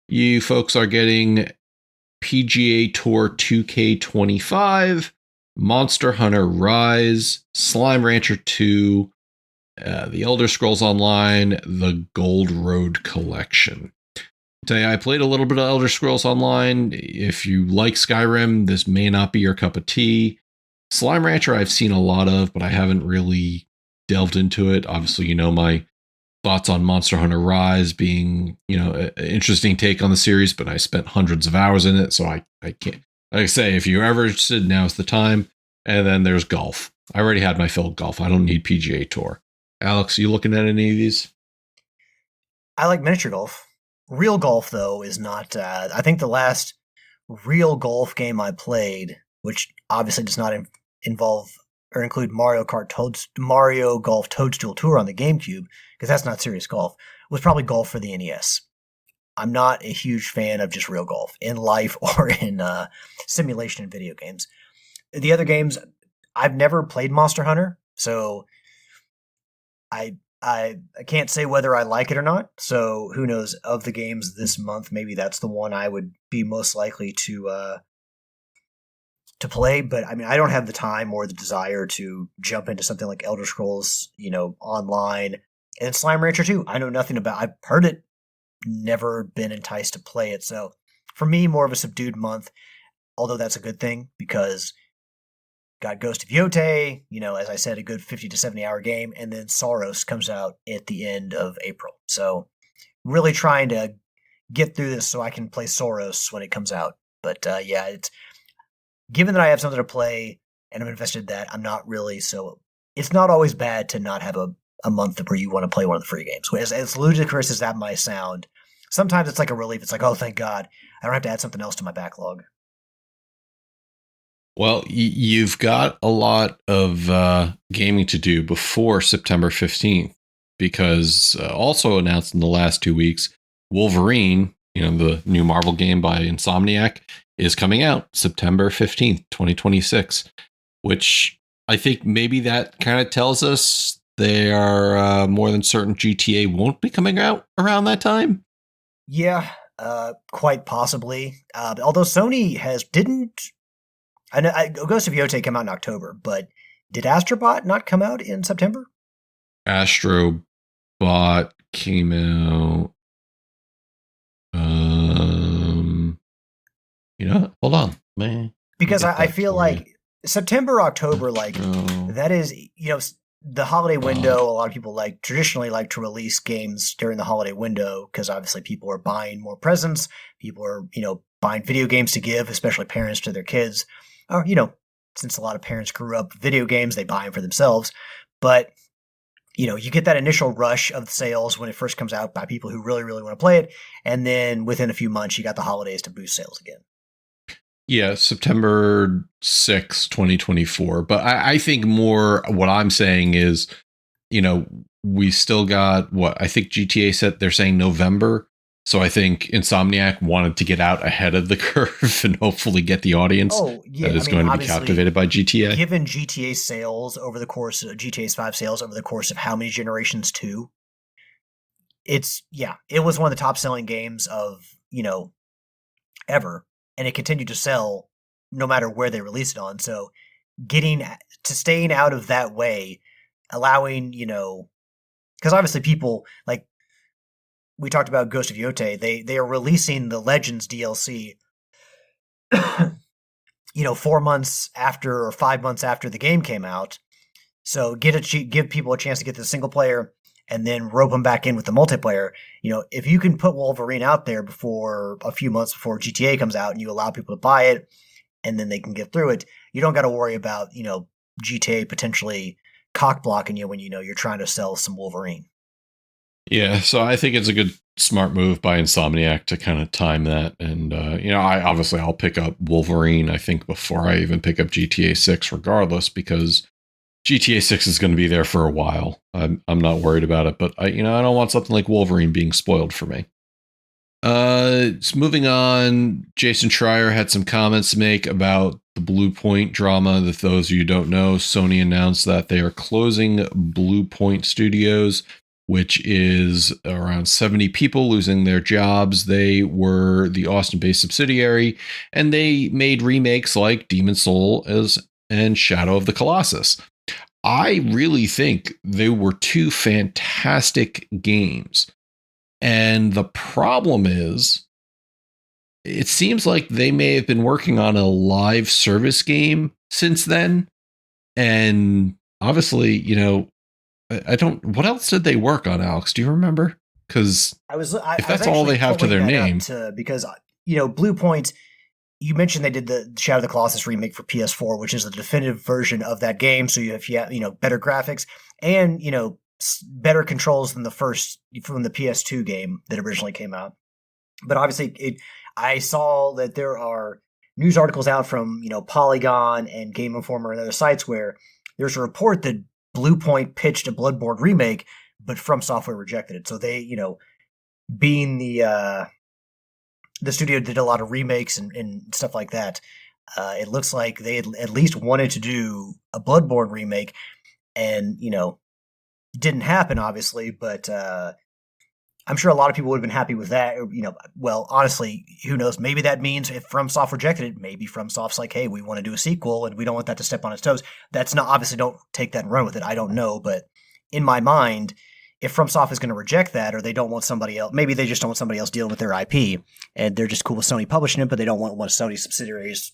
You folks are getting PGA Tour 2K25, Monster Hunter Rise, Slime Rancher 2, The Elder Scrolls Online, the Gold Road Collection. I played a little bit of Elder Scrolls Online. If you like Skyrim, this may not be your cup of tea. Slime Rancher I've seen a lot of, but I haven't really delved into it. Obviously, my thoughts on Monster Hunter Rise being, an interesting take on the series, but I spent hundreds of hours in it, so I can't. Like I say, if you're ever interested, now's the time. And then there's golf. I already had my fill of golf. I don't need PGA Tour. Alex, you looking at any of these? I like miniature golf. Real golf, though, is not. I think the last real golf game I played, which obviously does not involve or include Mario Golf Toadstool Tour on the GameCube, because that's not serious golf, was probably golf for the NES. I'm not a huge fan of just real golf in life or in simulation in video games. The other games, I've never played Monster Hunter, so I can't say whether I like it or not. So who knows? Of the games this month, maybe that's the one I would be most likely to play. But I mean, I don't have the time or the desire to jump into something like Elder Scrolls, online. And Slime Rancher 2, I know nothing about. I've heard it, never been enticed to play it. So for me, more of a subdued month, although that's a good thing because got Ghost of Yotei, as I said, a good 50 to 70 hour game, and then Soros comes out at the end of April. So really trying to get through this so I can play Soros when it comes out. But it's given that I have something to play and I'm invested in that, I'm not really so. It's not always bad to not have a month where you want to play one of the free games. As ludicrous as that might sound, sometimes it's like a relief. It's like, oh, thank God, I don't have to add something else to my backlog. Well, you've got a lot of gaming to do before September 15th, because also announced in the last 2 weeks, Wolverine, the new Marvel game by Insomniac, is coming out September 15th, 2026, which I think maybe that kind of tells us they are more than certain GTA won't be coming out around that time. Yeah, quite possibly. Although Sony didn't. I know Ghost of Yotei came out in October, but did Astrobot not come out in September? Astrobot came out. Hold on, man. Because I feel like September, October, that is, the holiday window. A lot of people traditionally like to release games during the holiday window because obviously people are buying more presents. People are, buying video games to give, especially parents to their kids. Or, since a lot of parents grew up with video games, they buy them for themselves. But, you get that initial rush of sales when it first comes out by people who really, really want to play it. And then within a few months, you got the holidays to boost sales again. Yeah, September 6, 2024. But I think more what I'm saying is, we still got what I think GTA said they're saying November. So I think Insomniac wanted to get out ahead of the curve and hopefully get the audience that is going to be captivated by GTA. Given GTA sales over the course of GTA's 5 sales over the course of how many generations too, it was one of the top selling games of, ever. And it continued to sell no matter where they released it on. So staying out of that way, allowing, because obviously people, like we talked about Ghost of Yotei, they are releasing the Legends DLC 4 months after or 5 months after the game came out. So give people a chance to get the single player and then rope them back in with the multiplayer. If you can put Wolverine out there before a few months before GTA comes out and you allow people to buy it and then they can get through it, you don't got to worry about, GTA potentially cock blocking you when you're trying to sell some Wolverine. Yeah, so I think it's a good smart move by Insomniac to kind of time that. And, I'll pick up Wolverine, I think, before I even pick up GTA 6 regardless, because GTA 6 is going to be there for a while. I'm not worried about it, but I don't want something like Wolverine being spoiled for me. Moving on, Jason Schreier had some comments to make about the Blue Point drama. That those of you who don't know, Sony announced that they are closing Blue Point Studios, which is around 70 people losing their jobs. They were the Austin-based subsidiary, and they made remakes like Demon's Souls and Shadow of the Colossus. I really think they were two fantastic games. And the problem is, it seems like they may have been working on a live service game since then. And obviously, I don't. What else did they work on, Alex? Do you remember? Because if that's all they have to their name, because Blue Point. You mentioned they did the Shadow of the Colossus remake for PS4, which is the definitive version of that game. So you have better graphics and better controls than from the PS2 game that originally came out. But obviously, I saw that there are news articles out from Polygon and Game Informer and other sites where there's a report that Blue Point pitched a Bloodborne remake, but From Software rejected it. So they, being the studio did a lot of remakes and stuff like that. It looks like they had at least wanted to do a Bloodborne remake, and didn't happen, obviously. But I'm sure a lot of people would have been happy with that. Well, honestly, who knows? Maybe that means if FromSoft rejected it, maybe FromSoft's like, hey, we want to do a sequel, and we don't want that to step on its toes. That's not obviously. Don't take that and run with it. I don't know, but in my mind, if FromSoft is going to reject that, or they don't want somebody else, maybe they just don't want somebody else dealing with their IP, and they're just cool with Sony publishing it, but they don't want one of Sony's subsidiaries,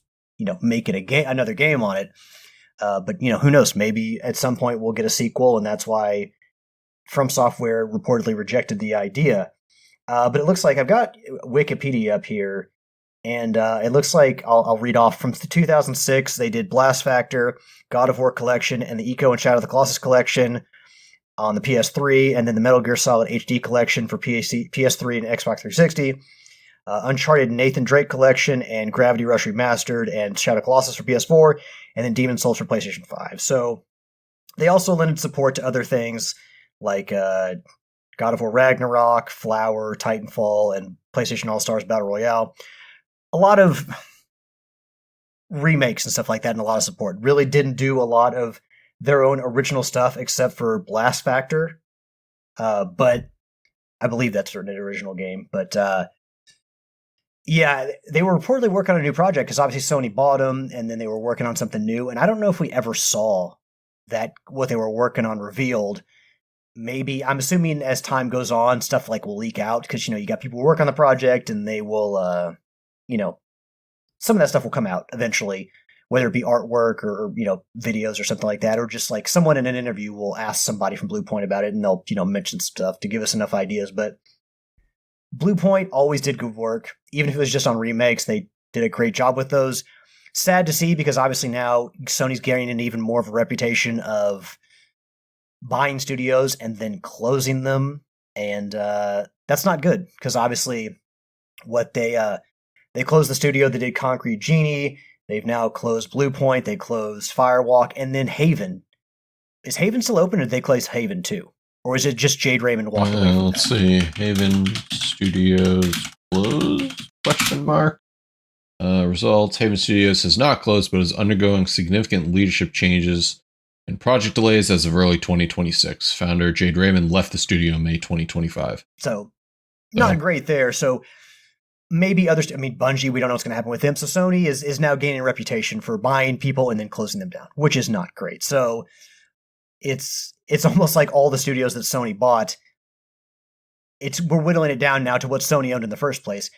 making another game on it. But who knows? Maybe at some point we'll get a sequel, and that's why From Software reportedly rejected the idea. But it looks like I've got Wikipedia up here, and it looks like I'll read off from 2006. They did Blast Factor, God of War Collection, and the Eco and Shadow of the Colossus Collection on the PS3, and then the Metal Gear Solid HD Collection for PS3 and Xbox 360, Uncharted Nathan Drake Collection, and Gravity Rush Remastered, and Shadow Colossus for PS4, and then Demon's Souls for PlayStation 5. So they also lended support to other things like God of War Ragnarok, Flower, Titanfall, and PlayStation All-Stars Battle Royale. A lot of remakes and stuff like that, and a lot of support. Really didn't do a lot of their own original stuff except for Blast Factor, but I believe that's an original game. But yeah, they were reportedly working on a new project because obviously Sony bought them, and then they were working on something new. And I don't know if we ever saw that what they were working on revealed. Maybe, I'm assuming as time goes on, stuff like will leak out because you got people who work on the project, and they will, some of that stuff will come out eventually. Whether it be artwork or videos or something like that, or just like someone in an interview will ask somebody from Blue Point about it, and they'll mention stuff to give us enough ideas. But Blue Point always did good work, even if it was just on remakes. They did a great job with those. Sad to see because obviously now Sony's gaining even more of a reputation of buying studios and then closing them, and that's not good because obviously what they They closed the studio that did Concrete Genie. They've now closed Blue Point. They closed Firewalk, and then Haven. Is Haven still open, or did they close Haven too? Or is it just Jade Raymond walked away from Let's see. Haven Studios closed? Question mark. Results. Haven Studios has not closed, but is undergoing significant leadership changes and project delays as of early 2026. Founder Jade Raymond left the studio in May 2025. So, not great there. So, maybe others. I mean, Bungie, we don't know what's going to happen with them. So, Sony is now gaining a reputation for buying people and then closing them down, which is not great. So, it's almost like all the studios that Sony bought, we're whittling it down now to what Sony owned in the first place.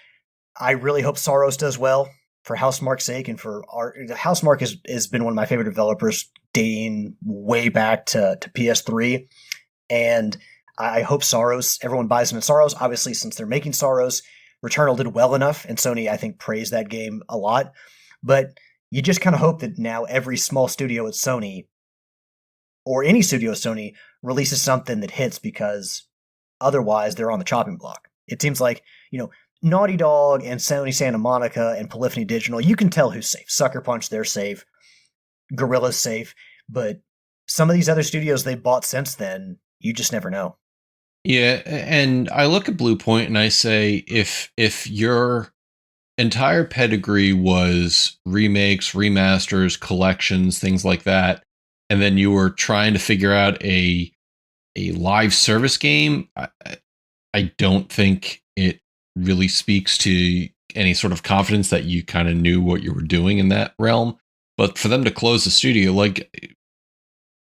I really hope Soros does well for Housemarque's sake, and for Housemarque has been one of my favorite developers dating way back to PS3, and I hope everyone buys into Soros. Obviously, since they're making Soros, Returnal did well enough, and Sony, I think, praised that game a lot. But you just kind of hope that now every small studio at Sony, or any studio at Sony, releases something that hits, because otherwise they're on the chopping block. It seems like, Naughty Dog and Sony Santa Monica and Polyphony Digital, you can tell who's safe. Sucker Punch, they're safe. Guerrilla's safe. But some of these other studios they've bought since then, you just never know. Yeah, and I look at Blue Point and I say, if your entire pedigree was remakes, remasters, collections, things like that, and then you were trying to figure out a live service game, I don't think it really speaks to any sort of confidence that you kind of knew what you were doing in that realm. But for them to close the studio,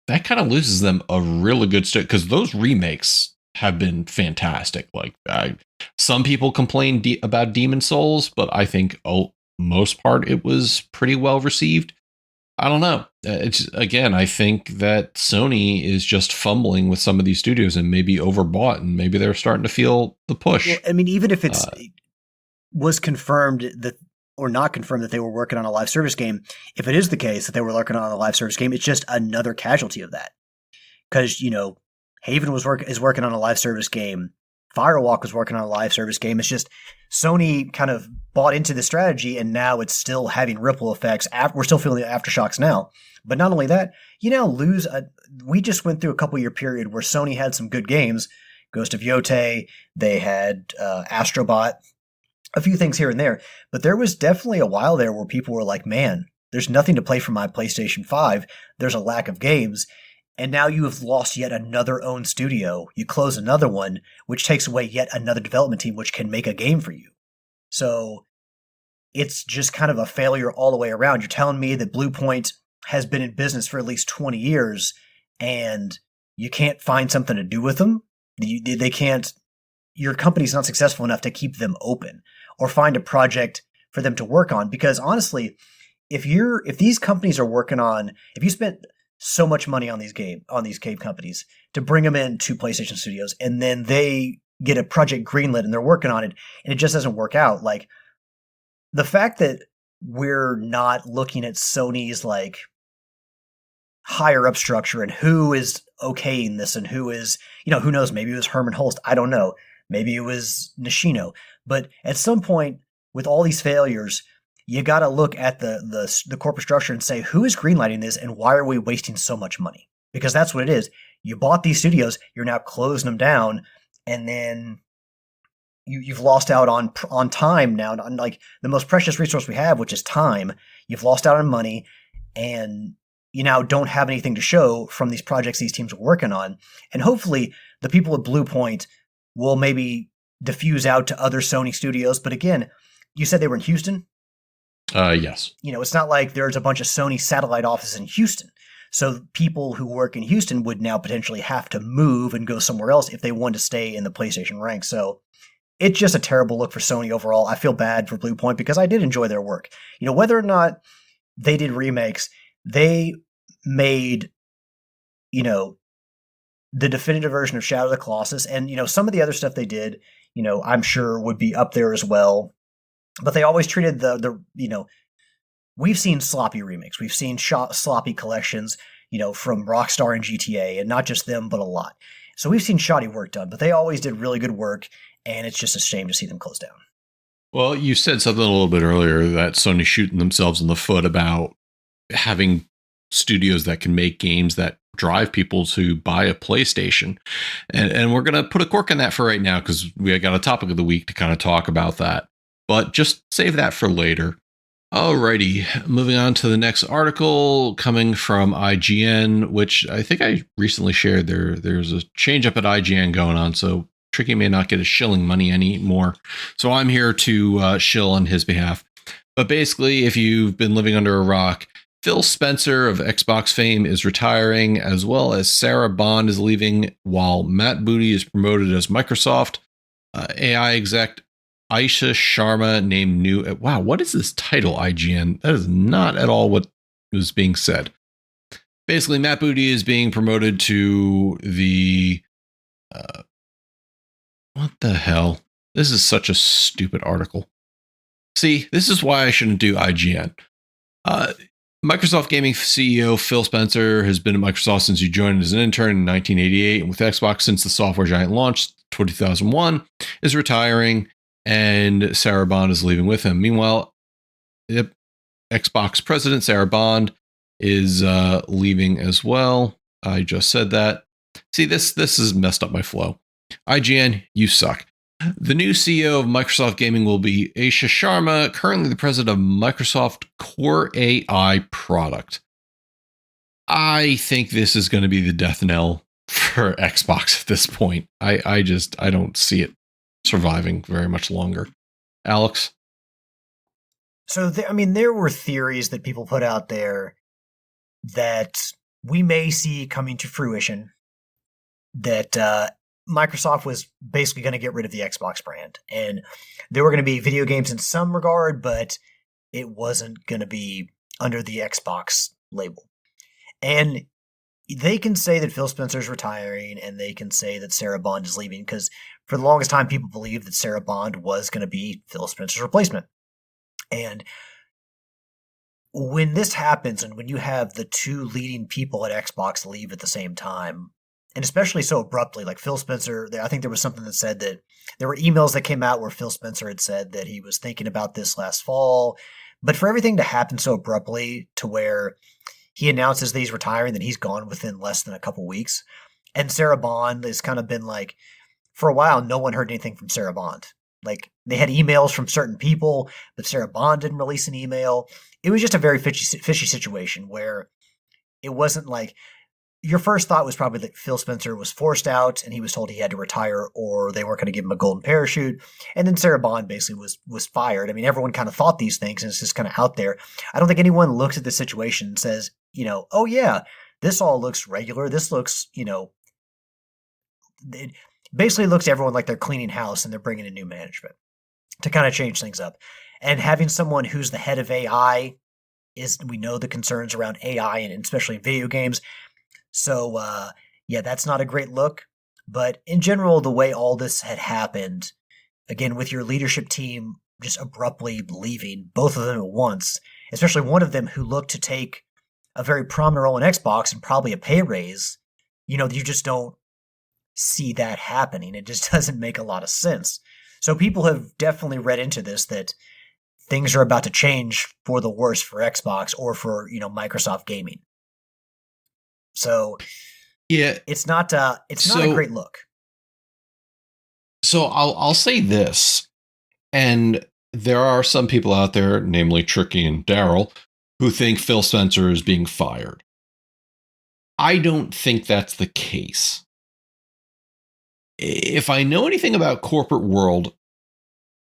that kind of loses them a really good studio, because those remakes have been fantastic. Some people complain about Demon Souls, but I think most part it was pretty well received. I don't know. I think that Sony is just fumbling with some of these studios and maybe overbought, and maybe they're starting to feel the push. Well, I mean, even if it was confirmed that, or not confirmed, that they were working on a live service game, if it is the case that they were working on a live service game, it's just another casualty of that. Because, Haven is working on a live service game. Firewalk was working on a live service game. It's just Sony kind of bought into the strategy, and now it's still having ripple effects. We're still feeling the aftershocks now. But not only that, you now lose we just went through a couple-year period where Sony had some good games. Ghost of Yotei, they had Astrobot, a few things here and there. But there was definitely a while there where people were like, man, there's nothing to play for my PlayStation 5. There's a lack of games. And now you have lost yet another owned studio. You close another one, which takes away yet another development team, which can make a game for you. So it's just kind of a failure all the way around. You're telling me that Blue Point has been in business for at least 20 years, and you can't find something to do with them? They can't. Your company's not successful enough to keep them open or find a project for them to work on. Because honestly, if these companies are working on, if you spent so much money on these game companies to bring them into PlayStation Studios, and then they get a project greenlit and they're working on it and it just doesn't work out. Like, the fact that we're not looking at Sony's higher up structure and who is okaying this and who is, who knows, maybe it was Herman Holst. I don't know. Maybe it was Nishino. But at some point, with all these failures, you got to look at the corporate structure and say, who is greenlighting this and why are we wasting so much money? Because that's what it is. You bought these studios, you're now closing them down, and then you've lost out on time now, on the most precious resource we have, which is time. You've lost out on money, and you now don't have anything to show from these projects these teams are working on. And hopefully the people at Blue Point will maybe diffuse out to other Sony studios. But again, you said they were in Houston? Yes. It's not like there's a bunch of Sony satellite offices in Houston. So people who work in Houston would now potentially have to move and go somewhere else if they want to stay in the PlayStation ranks. So it's just a terrible look for Sony overall. I feel bad for Blue Point because I did enjoy their work. Whether or not they did remakes, they made, the definitive version of Shadow of the Colossus. And, some of the other stuff they did, I'm sure would be up there as well. But they always treated we've seen sloppy remakes. We've seen sloppy collections, from Rockstar and GTA, and not just them, but a lot. So we've seen shoddy work done, but they always did really good work, and it's just a shame to see them close down. Well, you said something a little bit earlier that Sony's shooting themselves in the foot about having studios that can make games that drive people to buy a PlayStation. And we're going to put a cork in that for right now because we got a topic of the week to kind of talk about that. But just save that for later. Alrighty, moving on to the next article coming from IGN, which I think I recently shared. There's a change up at IGN going on, so Tricky may not get a shilling money anymore. So I'm here to shill on his behalf. But basically, if you've been living under a rock, Phil Spencer of Xbox fame is retiring, as well as Sarah Bond is leaving, while Matt Booty is promoted as Microsoft AI exec. Aisha Sharma named new. Wow, what is this title, IGN? That is not at all what was being said. Basically, Matt Booty is being promoted to the. What the hell? This is such a stupid article. See, this is why I shouldn't do IGN. Microsoft Gaming CEO Phil Spencer has been at Microsoft since he joined as an intern in 1988, and with Xbox since the software giant launched 2001, is retiring. And Sarah Bond is leaving with him. Meanwhile, Xbox president Sarah Bond is leaving as well. I just said that. See, this has messed up my flow. IGN, you suck. The new CEO of Microsoft Gaming will be Aisha Sharma, currently the president of Microsoft Core AI product. I think this is going to be the death knell for Xbox at this point. I don't see it surviving very much longer. Alex? So, there were theories that people put out there that we may see coming to fruition that Microsoft was basically going to get rid of the Xbox brand. And there were going to be video games in some regard, but it wasn't going to be under the Xbox label. And they can say that Phil Spencer's retiring and they can say that Sarah Bond is leaving because for the longest time, people believed that Sarah Bond was going to be Phil Spencer's replacement. And when this happens and when you have the two leading people at Xbox leave at the same time, and especially so abruptly, like Phil Spencer, I think there was something that said that there were emails that came out where Phil Spencer had said that he was thinking about this last fall. But for everything to happen so abruptly to where he announces that he's retiring, that he's gone within less than a couple weeks. And Sarah Bond has kind of been like, for a while, no one heard anything from Sarah Bond. Like, they had emails from certain people, but Sarah Bond didn't release an email. It was just a very fishy situation where it wasn't like, your first thought was probably that Phil Spencer was forced out and he was told he had to retire or they weren't going to give him a golden parachute. And then Sarah Bond basically was fired. I mean, everyone kind of thought these things and it's just kind of out there. I don't think anyone looks at the situation and says, oh yeah, this all looks regular. This looks, it basically looks to everyone like they're cleaning house and they're bringing in new management to kind of change things up. And having someone who's the head of AI we know the concerns around AI and especially in video games. So, yeah, that's not a great look. But in general, the way all this had happened, again, with your leadership team just abruptly leaving, both of them at once, especially one of them who looked to take a very prominent role in Xbox and probably a pay raise, you just don't see that happening. It just doesn't make a lot of sense. So people have definitely read into this that things are about to change for the worse for Xbox or for, Microsoft Gaming. So yeah, it's not a great look. So I'll say this, and there are some people out there, namely Tricky and Daryl, who think Phil Spencer is being fired. I don't think that's the case. If I know anything about corporate world,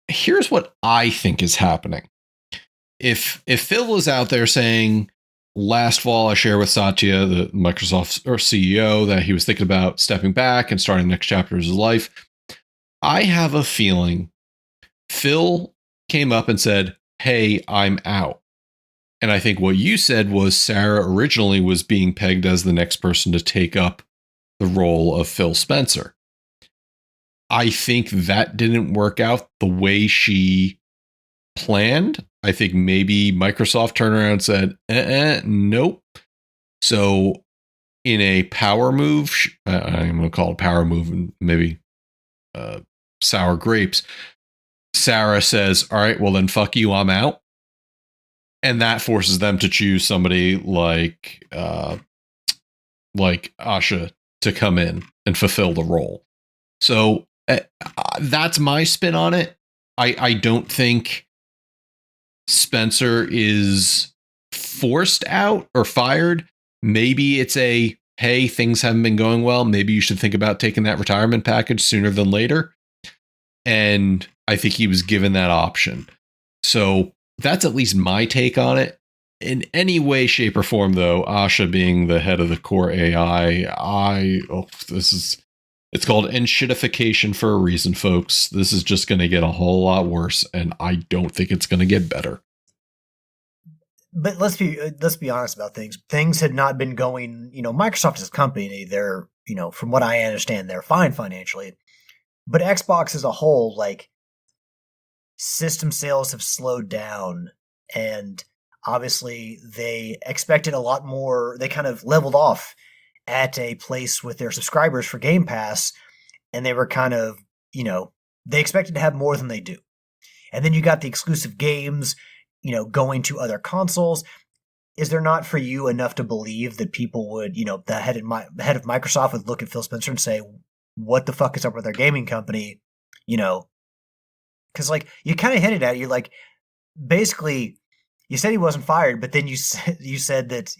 here's what I think is happening. If Phil was out there saying, last fall, I shared with Satya, the Microsoft CEO, that he was thinking about stepping back and starting the next chapter of his life. I have a feeling Phil came up and said, hey, I'm out. And I think what you said was Sarah originally was being pegged as the next person to take up the role of Phil Spencer. I think that didn't work out the way she planned. I think maybe Microsoft turned around and said, nope. So in a power move, I'm going to call it power move and maybe sour grapes. Sarah says, all right, well then fuck you, I'm out. And that forces them to choose somebody like Asha to come in and fulfill the role. So that's my spin on it. I don't think Spencer is forced out or fired. Maybe it's a, hey, things haven't been going well. Maybe you should think about taking that retirement package sooner than later. And I think he was given that option. So that's at least my take on it. In any way, shape, or form, though, Asha being the head of the core AI, it's called enshittification for a reason, folks. This is just going to get a whole lot worse, and I don't think it's going to get better. But let's be honest about things. Things had not been going, Microsoft as a company, they're, from what I understand, they're fine financially. But Xbox as a whole, like, system sales have slowed down, and obviously they expected a lot more. They kind of leveled off at a place with their subscribers for Game Pass, and they were kind of, they expected to have more than they do. And then you got the exclusive games, going to other consoles. Is there not for you enough to believe that people would, the head of Microsoft would look at Phil Spencer and say, what the fuck is up with our gaming company? Because, like, you kind of hinted at it. You, like, basically, you said he wasn't fired, but then you said that,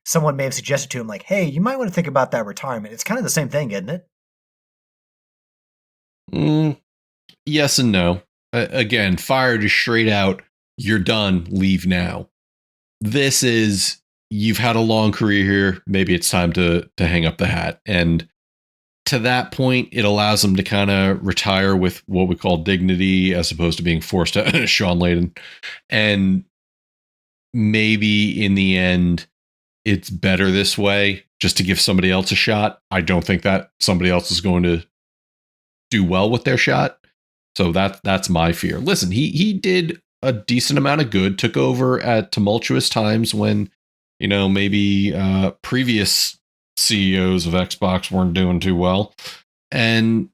someone may have suggested to him, like, hey, you might want to think about that retirement. It's kind of the same thing, isn't it? Yes and no. Again, fired is straight out, you're done, leave now. This is, you've had a long career here, maybe it's time to hang up the hat. And to that point, it allows them to kind of retire with what we call dignity, as opposed to being forced out. Sean Layden. And maybe in the end, it's better this way, just to give somebody else a shot. I don't think that somebody else is going to do well with their shot. So that's my fear. Listen, he did a decent amount of good, took over at tumultuous times when, maybe previous CEOs of Xbox weren't doing too well. And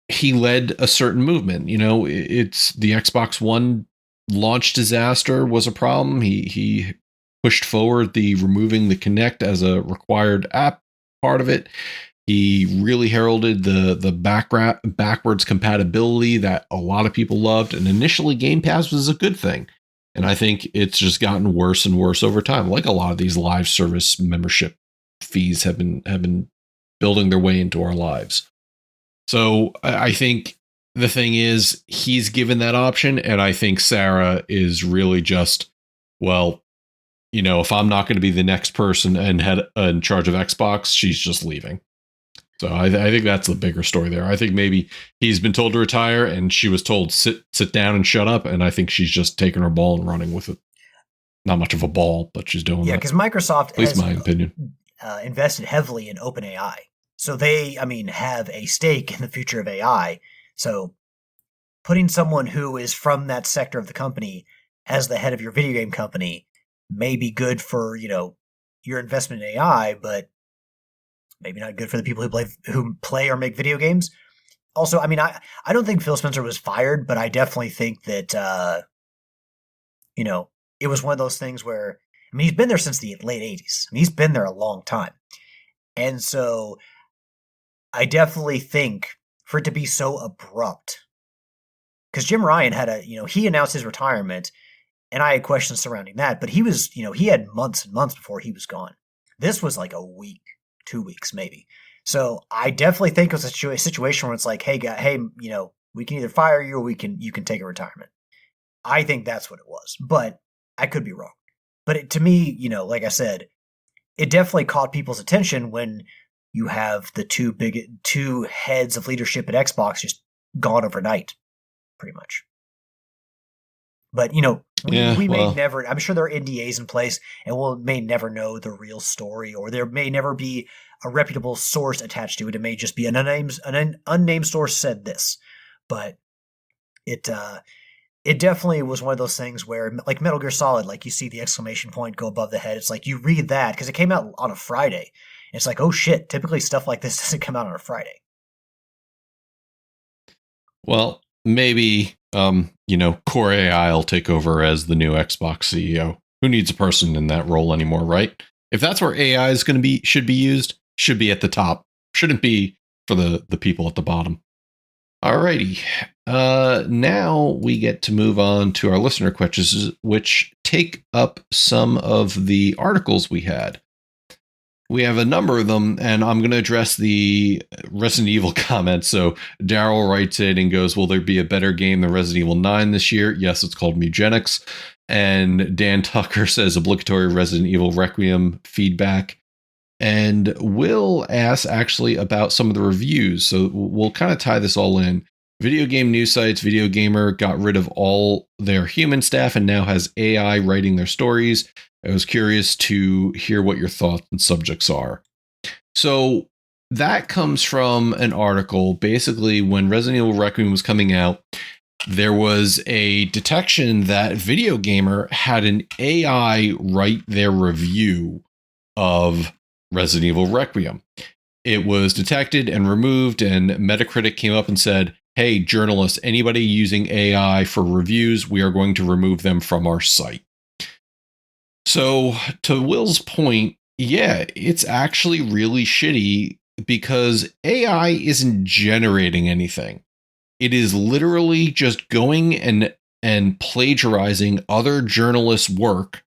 he led a certain movement. It's the Xbox One launch disaster was a problem. He pushed forward the removing the Kinect as a required app part of it. He really heralded the backwards compatibility that a lot of people loved. And initially Game Pass was a good thing. And I think it's just gotten worse and worse over time. Like a lot of these live service membership fees have been building their way into our lives. So I think the thing is, he's given that option. And I think Sarah is really just, well, if I'm not going to be the next person and head in charge of Xbox, she's just leaving. So I think that's the bigger story there. I think maybe he's been told to retire and she was told sit down and shut up. And I think she's just taking her ball and running with it. Not much of a ball, but she's doing that. Yeah, because Microsoft, at least my opinion, invested heavily in OpenAI. So they, have a stake in the future of AI. So putting someone who is from that sector of the company as the head of your video game company may be good for, your investment in AI, but maybe not good for the people who play or make video games. Also, I don't think Phil Spencer was fired, but I definitely think that, it was one of those things where, he's been there since the late 80s. He's been there a long time. And so I definitely think for it to be so abrupt, because Jim Ryan had he announced his retirement, and I had questions surrounding that, but he was, he had months and months before he was gone. This was like a week, 2 weeks maybe. So I definitely think it was a situation where it's like, hey, we can either fire you or you can take a retirement. I think that's what it was, but I could be wrong. But to me, like I said, it definitely caught people's attention when you have the two heads of leadership at Xbox just gone overnight, pretty much. But, we may never, I'm sure there are NDAs in place, and we may never know the real story, or there may never be a reputable source attached to it. It may just be an unnamed source said this. But it definitely was one of those things where, like Metal Gear Solid, like you see the exclamation point go above the head. It's like you read that because it came out on a Friday. And it's like, oh shit, typically stuff like this doesn't come out on a Friday. Well, maybe, Core AI will take over as the new Xbox CEO. Who needs a person in that role anymore, right? If that's where AI is going to be, should be at the top. Shouldn't be for the people at the bottom. Alrighty. Now we get to move on to our listener questions, which take up some of the articles we had. We have a number of them, and I'm going to address the Resident Evil comments. So Daryl writes it and goes, will there be a better game than Resident Evil 9 this year? Yes, it's called Mewgenics. And Dan Tucker says obligatory Resident Evil Requiem feedback. And Will asks actually about some of the reviews. So we'll kind of tie this all in. Video game news sites, Video Gamer got rid of all their human staff and now has AI writing their stories. I was curious to hear what your thoughts and subjects are. So that comes from an article. Basically, when Resident Evil Requiem was coming out, there was a detection that Video Gamer had an AI write their review of Resident Evil Requiem. It was detected and removed, and Metacritic came up and said, hey, journalists, anybody using AI for reviews, we are going to remove them from our site. So to Will's point, yeah, it's actually really shitty because AI isn't generating anything. It is literally just going and plagiarizing other journalists' work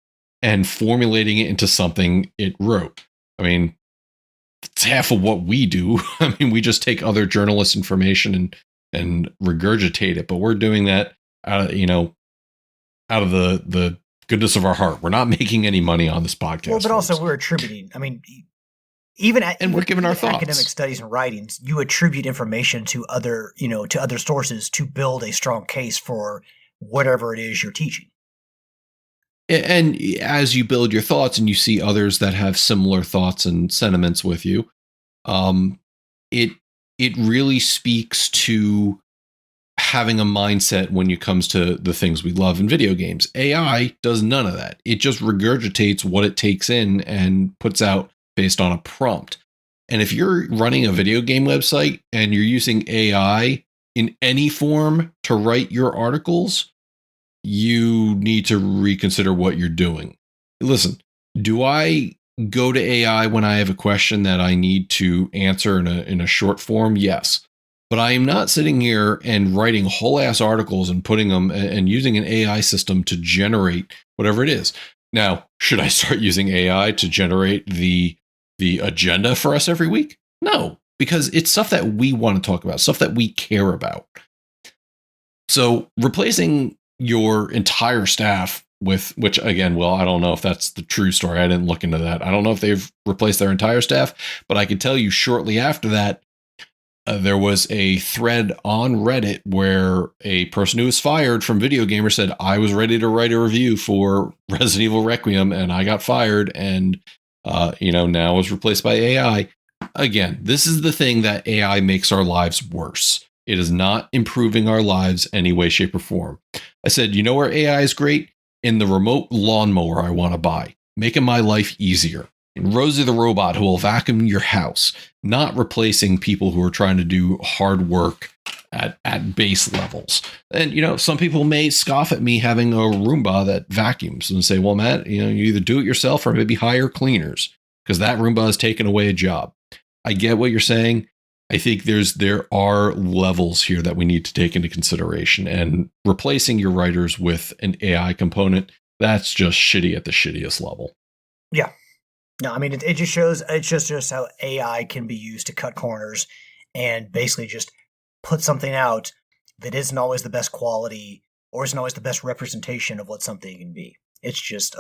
and formulating it into something it wrote. I mean, it's half of what we do. I mean, we just take other journalists' information and regurgitate it, but we're doing that out of the goodness of our heart. We're not making any money on this podcast. Well, but also we're attributing. I mean, even we're giving our thoughts. Academic studies and writings, you attribute information to other sources to build a strong case for whatever it is you're teaching. And as you build your thoughts and you see others that have similar thoughts and sentiments with you, it really speaks to having a mindset when it comes to the things we love in video games. AI does none of that. It just regurgitates what it takes in and puts out based on a prompt. And if you're running a video game website and you're using AI in any form to write your articles, you need to reconsider what you're doing. Listen, do I go to AI when I have a question that I need to answer in a short form? Yes. But I am not sitting here and writing whole ass articles and putting them and using an AI system to generate whatever it is. Now, should I start using AI to generate the agenda for us every week? No, because it's stuff that we want to talk about, stuff that we care about. So replacing your entire staff with, which again, well, I don't know if that's the true story. I didn't look into that. I don't know if they've replaced their entire staff, but I can tell you shortly after that, there was a thread on Reddit where a person who was fired from Video Gamer said, I was ready to write a review for Resident Evil Requiem and I got fired and, now was replaced by AI. Again, this is the thing that AI makes our lives worse. It is not improving our lives any way, shape, or form. I said, you know where AI is great? In the remote lawnmower I want to buy, making my life easier. And Rosie the robot who will vacuum your house, not replacing people who are trying to do hard work at base levels. And, some people may scoff at me having a Roomba that vacuums and say, well, Matt, you either do it yourself or maybe hire cleaners because that Roomba has taken away a job. I get what you're saying. I think there are levels here that we need to take into consideration, and replacing your writers with an AI component, that's just shitty at the shittiest level. Yeah. No, I mean, it just shows how AI can be used to cut corners and basically just put something out that isn't always the best quality or isn't always the best representation of what something can be. It's just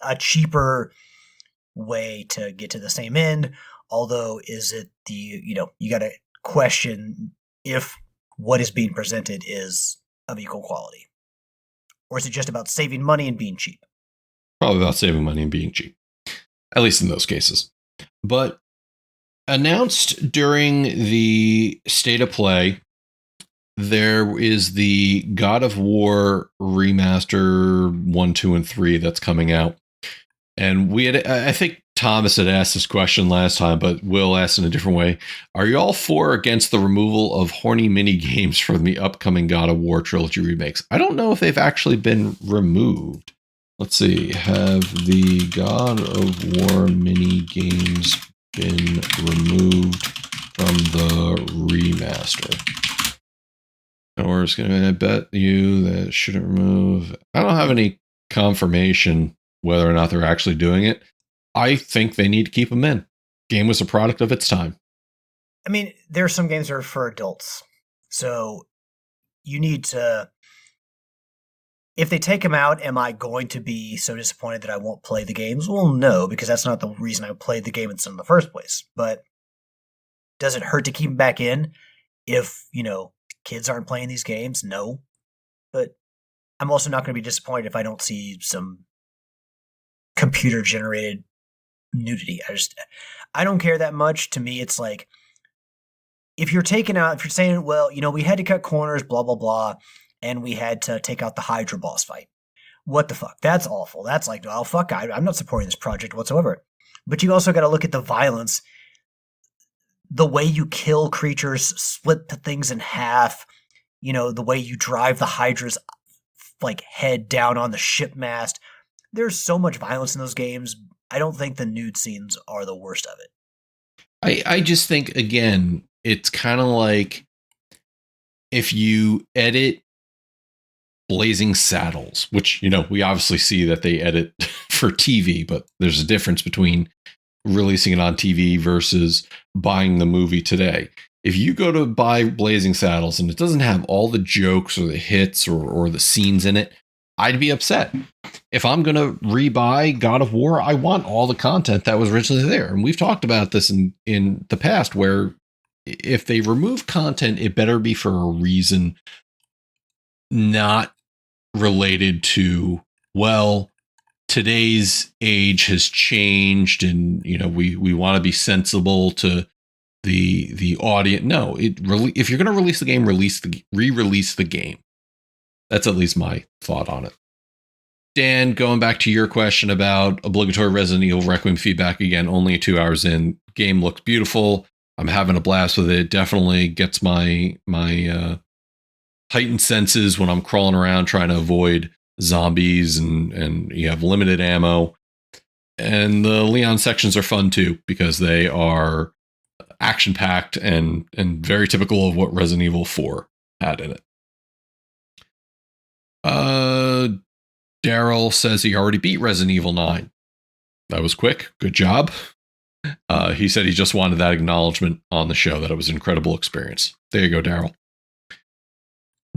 a cheaper way to get to the same end. Although, is it you got to question if what is being presented is of equal quality, or is it just about saving money and being cheap? Probably about saving money and being cheap, at least in those cases. But announced during the State of Play, there is the God of War remaster 1, 2, and 3 that's coming out. And we had, I think Thomas had asked this question last time, but Will asked in a different way. Are you all for or against the removal of horny mini games from the upcoming God of War trilogy remakes? I don't know if they've actually been removed. Let's see. Have the God of War mini games been removed from the remaster? Or is going to bet you that it shouldn't remove. I don't have any confirmation whether or not they're actually doing it. I think they need to keep them in. Game was a product of its time. I mean, there are some games that are for adults. So you need to... If they take them out, am I going to be so disappointed that I won't play the games? Well, no, because that's not the reason I played the game in the first place. But does it hurt to keep them back in if, kids aren't playing these games? No. But I'm also not going to be disappointed if I don't see some computer-generated nudity. I don't care that much. To me, it's like, if you're saying, well, we had to cut corners, blah, blah, blah, and we had to take out the Hydra boss fight. What the fuck? That's awful. That's like, oh, fuck, I'm not supporting this project whatsoever. But you also got to look at the violence, the way you kill creatures, split the things in half, the way you drive the Hydra's head down on the ship mast. There's so much violence in those games. I don't think the nude scenes are the worst of it. I just think, again, it's kind of like if you edit Blazing Saddles, which, we obviously see that they edit for TV, but there's a difference between releasing it on TV versus buying the movie today. If you go to buy Blazing Saddles and it doesn't have all the jokes or the hits or the scenes in it, I'd be upset. If I'm going to rebuy God of War, I want all the content that was originally there. And we've talked about this in the past, where if they remove content, it better be for a reason, not related to, well, today's age has changed and, we want to be sensible to the audience. No, if you're going to release the game, re-release the game. That's at least my thought on it. Dan, going back to your question about obligatory Resident Evil Requiem feedback again, only 2 hours in. Game looks beautiful. I'm having a blast with it. Definitely gets my heightened senses when I'm crawling around trying to avoid zombies and you have limited ammo. And the Leon sections are fun too, because they are action packed and very typical of what Resident Evil 4 had in it. Daryl says he already beat Resident Evil 9. That was quick. Good job. He said he just wanted that acknowledgement on the show, that it was an incredible experience. There you go, Daryl.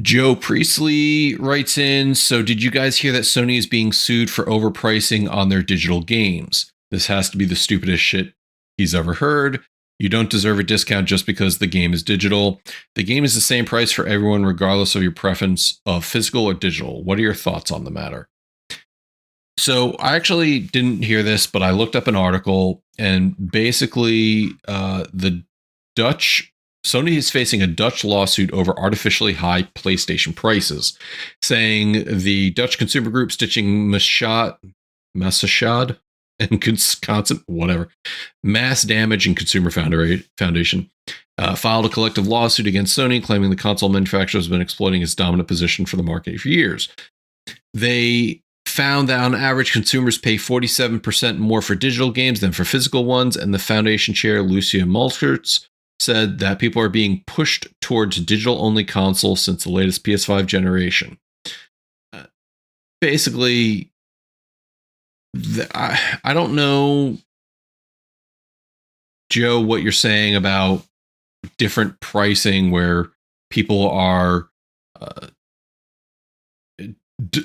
Joe Priestley writes in, so did you guys hear that Sony is being sued for overpricing on their digital games? This has to be the stupidest shit he's ever heard. You don't deserve a discount just because the game is digital. The game is the same price for everyone, regardless of your preference of physical or digital. What are your thoughts on the matter? So I actually didn't hear this, but I looked up an article, and basically Sony is facing a Dutch lawsuit over artificially high PlayStation prices, saying the Dutch consumer group stitching Massachad and Mass Damage and Consumer Foundation filed a collective lawsuit against Sony, claiming the console manufacturer has been exploiting its dominant position for the market for years. They found that on average, consumers pay 47% more for digital games than for physical ones, and the foundation chair, Lucia Mulchertz, said that people are being pushed towards digital-only consoles since the latest PS5 generation. Basically, I don't know, Joe, what you're saying about different pricing where people are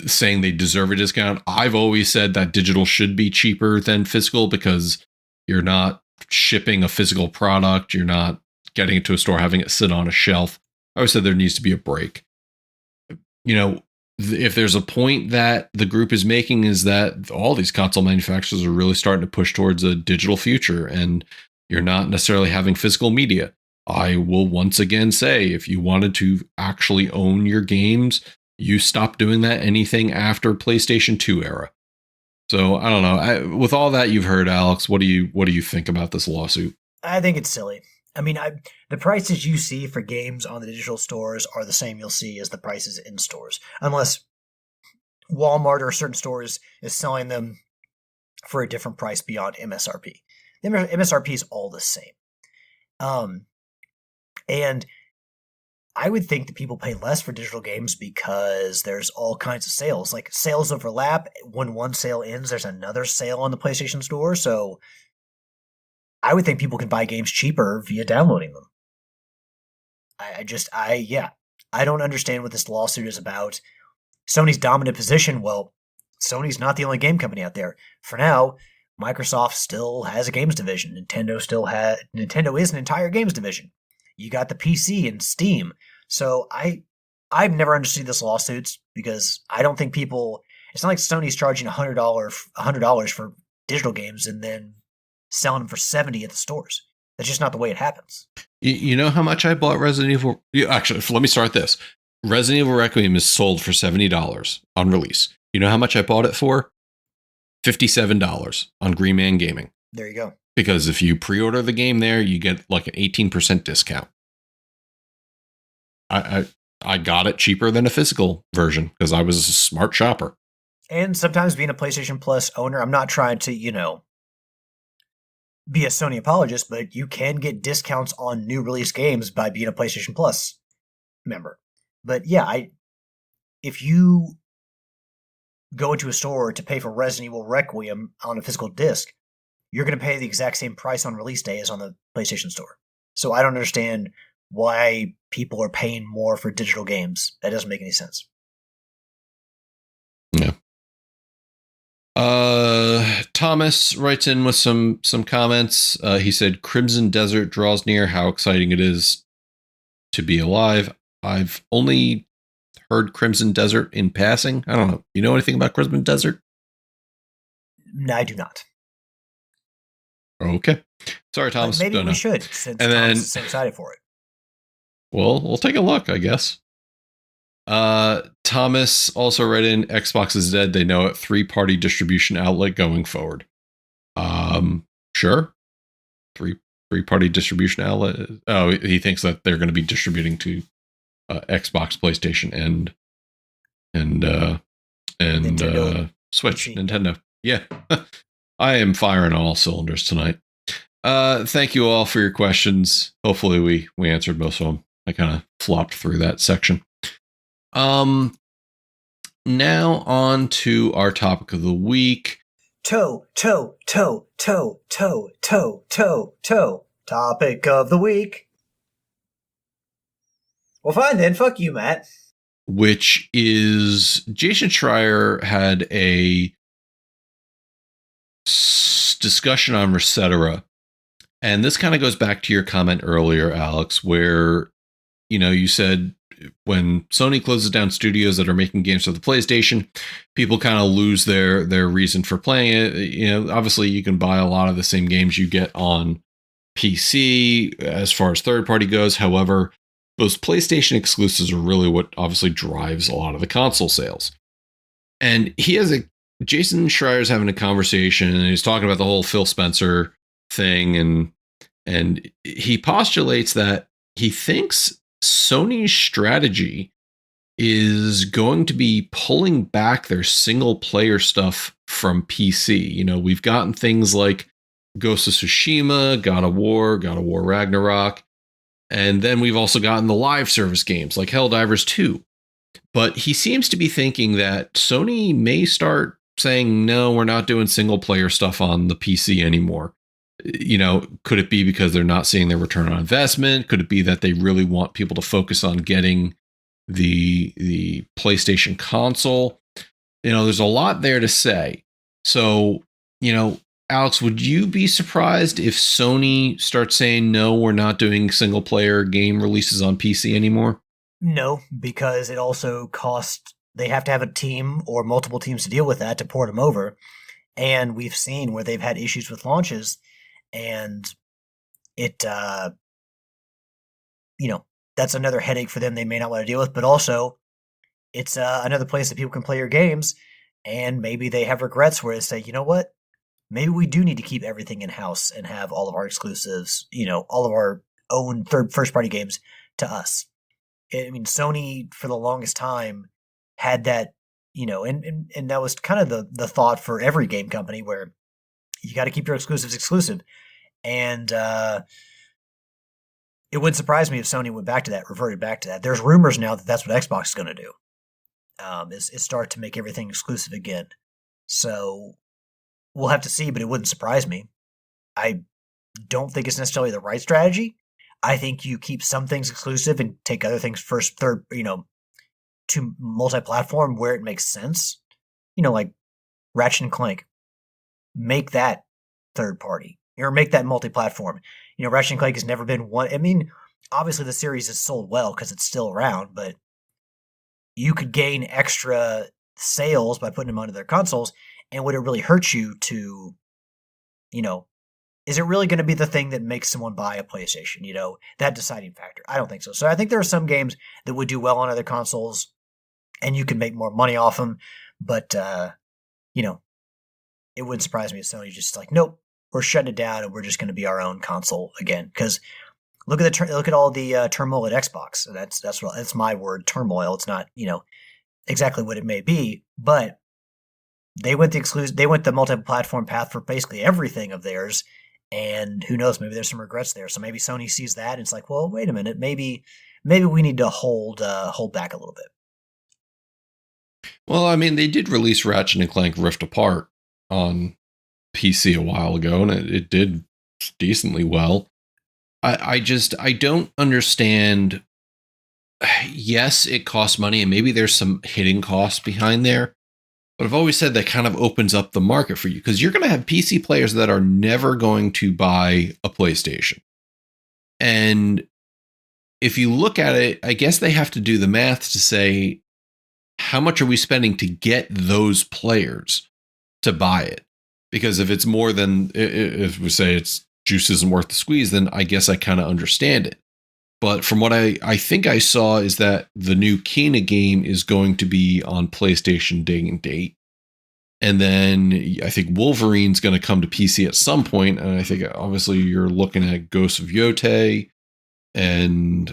saying they deserve a discount. I've always said that digital should be cheaper than physical because you're not shipping a physical product. You're not getting it to a store, having it sit on a shelf. I always said there needs to be a break. If there's a point that the group is making is that all these console manufacturers are really starting to push towards a digital future and you're not necessarily having physical media. I will once again say, if you wanted to actually own your games, you stop doing that anything after PlayStation 2 era. So I don't know. With all that you've heard, Alex, what do you think about this lawsuit? I think it's silly. I mean, the prices you see for games on the digital stores are the same you'll see as the prices in stores, unless Walmart or certain stores is selling them for a different price beyond MSRP. The MSRP is all the same. And I would think that people pay less for digital games because there's all kinds of sales. Like sales overlap. When one sale ends, there's another sale on the PlayStation Store. So I would think people can buy games cheaper via downloading them. I don't understand what this lawsuit is about. Sony's dominant position, well, Sony's not the only game company out there. For now, Microsoft still has a games division. Nintendo is an entire games division. You got the PC and Steam. So I've never understood this lawsuits because I don't think people. It's not like Sony's charging $100 for digital games and then selling them for $70 at the stores. That's just not the way it happens. You know how much I bought Resident Evil? Actually, let me start this. Resident Evil Requiem is sold for $70 on release. You know how much I bought it for? $57 on Green Man Gaming. There you go. Because if you pre-order the game there, you get like an 18% discount. I got it cheaper than a physical version because I was a smart shopper. And sometimes being a PlayStation Plus owner, I'm not trying to, be a Sony apologist, but you can get discounts on new release games by being a PlayStation Plus member. But yeah, if you go into a store to pay for Resident Evil Requiem on a physical disc, you're going to pay the exact same price on release day as on the PlayStation Store. So I don't understand why people are paying more for digital games. That doesn't make any sense. Yeah. Thomas writes in with some comments. He said, Crimson Desert draws near. How exciting it is to be alive. I've only heard Crimson Desert in passing. I don't know. You know anything about Crimson Desert? No, I do not. Okay. Sorry, Thomas. But maybe we should, since Thomas is so excited for it. Well, we'll take a look, I guess. Thomas also read in Xbox is dead. They know it. 3-party distribution outlet going forward. Sure. Three-party distribution outlet. Oh, he thinks that they're going to be distributing to Xbox, PlayStation, and Switch, Nintendo. Yeah. I am firing on all cylinders tonight. Thank you all for your questions. Hopefully we answered most of them. I kind of flopped through that section. Now on to our topic of the week. Topic of the week. Well, fine then. Fuck you, Matt. Which is Jason Schreier had a discussion on Resetera. And this kind of goes back to your comment earlier, Alex, where, you said when Sony closes down studios that are making games for the PlayStation, people kind of lose their reason for playing it. Obviously you can buy a lot of the same games you get on PC as far as third party goes. However, those PlayStation exclusives are really what obviously drives a lot of the console sales. And Jason Schreier's having a conversation and he's talking about the whole Phil Spencer thing. And he postulates that he thinks Sony's strategy is going to be pulling back their single player stuff from PC. We've gotten things like Ghost of Tsushima, God of War Ragnarok, and then we've also gotten the live service games like Helldivers 2. But he seems to be thinking that Sony may start saying, no, we're not doing single player stuff on the PC anymore. Could it be because they're not seeing their return on investment? Could it be that they really want people to focus on getting the PlayStation console? There's a lot there to say. So, Alex, would you be surprised if Sony starts saying, no, we're not doing single player game releases on PC anymore? No, because it also costs, they have to have a team or multiple teams to deal with that to port them over. And we've seen where they've had issues with launches. And it, that's another headache for them they may not want to deal with. But also, it's another place that people can play your games. And maybe they have regrets where they say, you know what? Maybe we do need to keep everything in-house and have all of our exclusives, all of our own first-party games to us. I mean, Sony, for the longest time, had that, and that was kind of the thought for every game company where you got to keep your exclusives exclusive. And it wouldn't surprise me if Sony went back to that, reverted back to that. There's rumors now that that's what Xbox is going to do, is start to make everything exclusive again. So we'll have to see, but it wouldn't surprise me. I don't think it's necessarily the right strategy. I think you keep some things exclusive and take other things first, third, to multi-platform where it makes sense. Like Ratchet and Clank. Make that third party or make that multi-platform. Ratchet and Clank has never been one. I mean, obviously the series has sold well because it's still around, but you could gain extra sales by putting them onto their consoles. And would it really hurt you to, is it really going to be the thing that makes someone buy a PlayStation? That deciding factor. I don't think so. So I think there are some games that would do well on other consoles and you can make more money off them. But, it wouldn't surprise me if Sony just like, nope, we're shutting it down and we're just going to be our own console again. Because look at all the turmoil at Xbox. That's my word, turmoil. It's not exactly what it may be, but they went the multi-platform path for basically everything of theirs. And who knows, maybe there's some regrets there. So maybe Sony sees that and it's like, well, wait a minute, maybe we need to hold back a little bit. Well, I mean, they did release Ratchet and Clank Rift Apart on PC a while ago, and it did decently well. I don't understand. Yes, it costs money, and maybe there's some hidden costs behind there. But I've always said that kind of opens up the market for you because you're going to have PC players that are never going to buy a PlayStation. And if you look at it, I guess they have to do the math to say, how much are we spending to get those players to buy it? Because if it's more than, if we say it's juice isn't worth the squeeze, then I guess I kind of understand it. But from what I think I saw is that the new Kena game is going to be on PlayStation day and date. And then I think Wolverine's going to come to PC at some point. And I think obviously you're looking at Ghosts of Yotei and,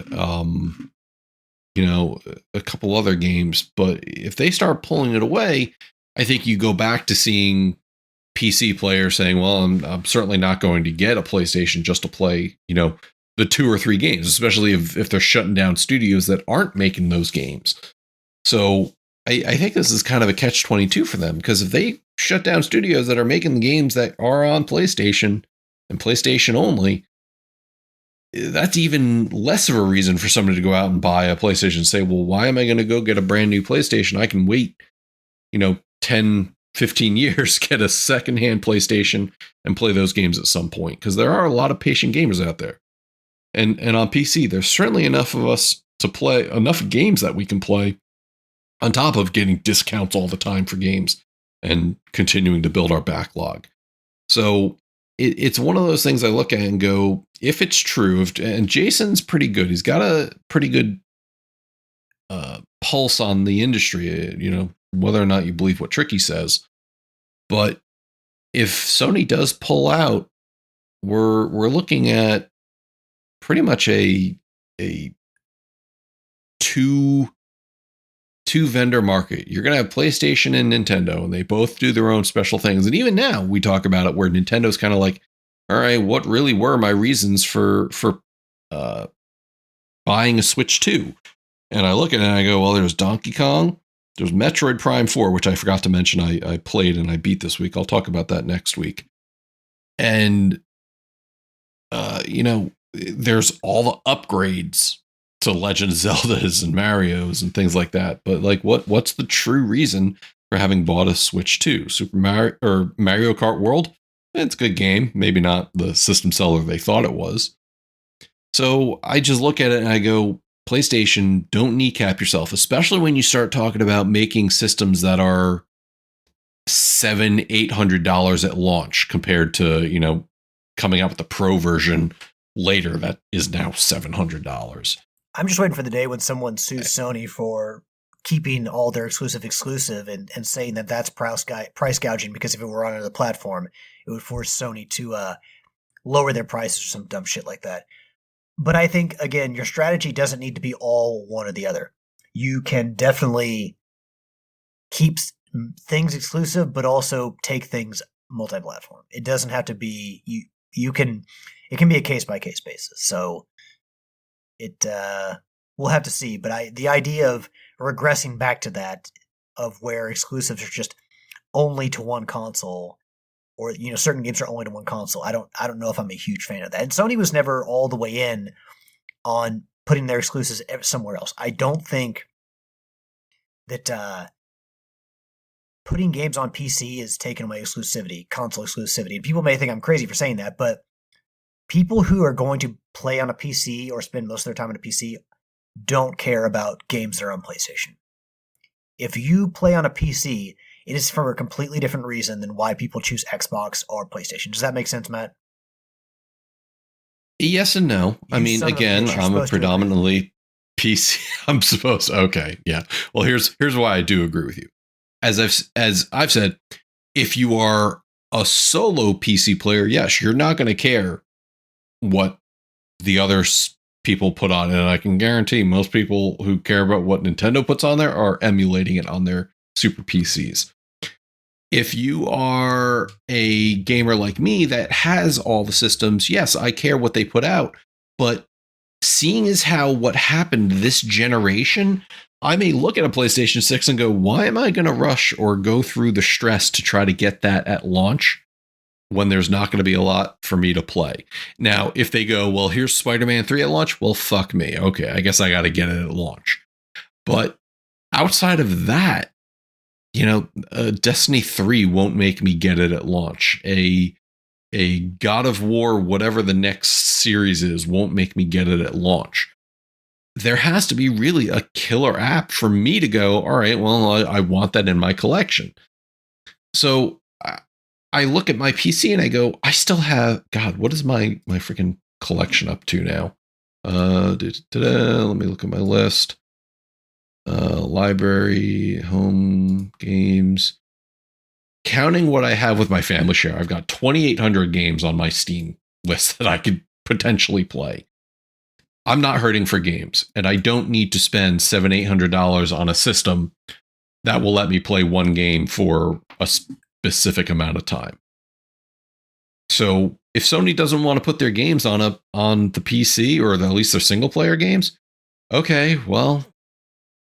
a couple other games. But if they start pulling it away, I think you go back to seeing PC players saying, well, I'm certainly not going to get a PlayStation just to play, the 2 or 3 games, especially if they're shutting down studios that aren't making those games. So I think this is kind of a catch-22 for them, because if they shut down studios that are making the games that are on PlayStation and PlayStation only, that's even less of a reason for somebody to go out and buy a PlayStation and say, well, why am I going to go get a brand new PlayStation? I can wait, 10, 15 years, get a secondhand PlayStation and play those games at some point, because there are a lot of patient gamers out there. And on PC, there's certainly enough of us to play, enough games that we can play, on top of getting discounts all the time for games and continuing to build our backlog. So it's one of those things I look at and go, if it's true, and Jason's pretty good, he's got a pretty good pulse on the industry, whether or not you believe what Tricky says. But if Sony does pull out, we're looking at pretty much a two vendor market. You're going to have PlayStation and Nintendo, and they both do their own special things. And even now we talk about it where Nintendo's kind of like, all right, what really were my reasons for buying a Switch 2? And I look at it and I go, well, there's Donkey Kong, there's Metroid Prime 4, which I forgot to mention I played and I beat this week. I'll talk about that next week. And, there's all the upgrades to Legend of Zeldas and Marios and things like that. But like, what's the true reason for having bought a Switch 2? Super Mario or Mario Kart World? It's a good game. Maybe not the system seller they thought it was. So I just look at it and I go, PlayStation, don't kneecap yourself, especially when you start talking about making systems that are $700-800 at launch compared to, coming out with the Pro version later that is now $700. I'm just waiting for the day when someone sues Sony for keeping all their exclusive and saying that that's price gouging, because if it were on another platform, it would force Sony to lower their prices or some dumb shit like that. But I think, again, your strategy doesn't need to be all one or the other. You can definitely keep things exclusive, but also take things multi-platform. It doesn't have to be it can be a case-by-case basis. So we'll have to see. But the idea of regressing back to that, of where exclusives are just only to one console, or certain games are only to one console, I don't know if I'm a huge fan of that. And Sony was never all the way in on putting their exclusives somewhere else. I don't think that putting games on PC is taking away console exclusivity. And people may think I'm crazy for saying that, but people who are going to play on a PC or spend most of their time on a PC don't care about games that are on PlayStation. If you play on a PC, it is for a completely different reason than why people choose Xbox or PlayStation. Does that make sense, Matt? Yes and no. I mean, again, I'm a predominantly PC. I'm supposed to. Okay, yeah. Well, here's why I do agree with you. As I've said, if you are a solo PC player, yes, you're not going to care what the other people put on it. And I can guarantee most people who care about what Nintendo puts on there are emulating it on their super PCs. If you are a gamer like me that has all the systems, yes, I care what they put out. But seeing as how what happened this generation, I may look at a PlayStation 6 and go, why am I going to rush or go through the stress to try to get that at launch when there's not going to be a lot for me to play? Now, if they go, well, here's Spider-Man 3 at launch, well, fuck me. Okay, I guess I got to get it at launch. But outside of that, Destiny 3 won't make me get it at launch. A God of War, whatever the next series is, won't make me get it at launch. There has to be really a killer app for me to go, all right, well, I want that in my collection. So I look at my PC and I go, I still have, God, what is my freaking collection up to now? Let me look at my list. Library, home, games. Counting what I have with my family share, I've got 2,800 games on my Steam list that I could potentially play. I'm not hurting for games, and I don't need to spend $700-800 on a system that will let me play one game for a specific amount of time. So if Sony doesn't want to put their games on the PC, or at least their single player games, okay, well,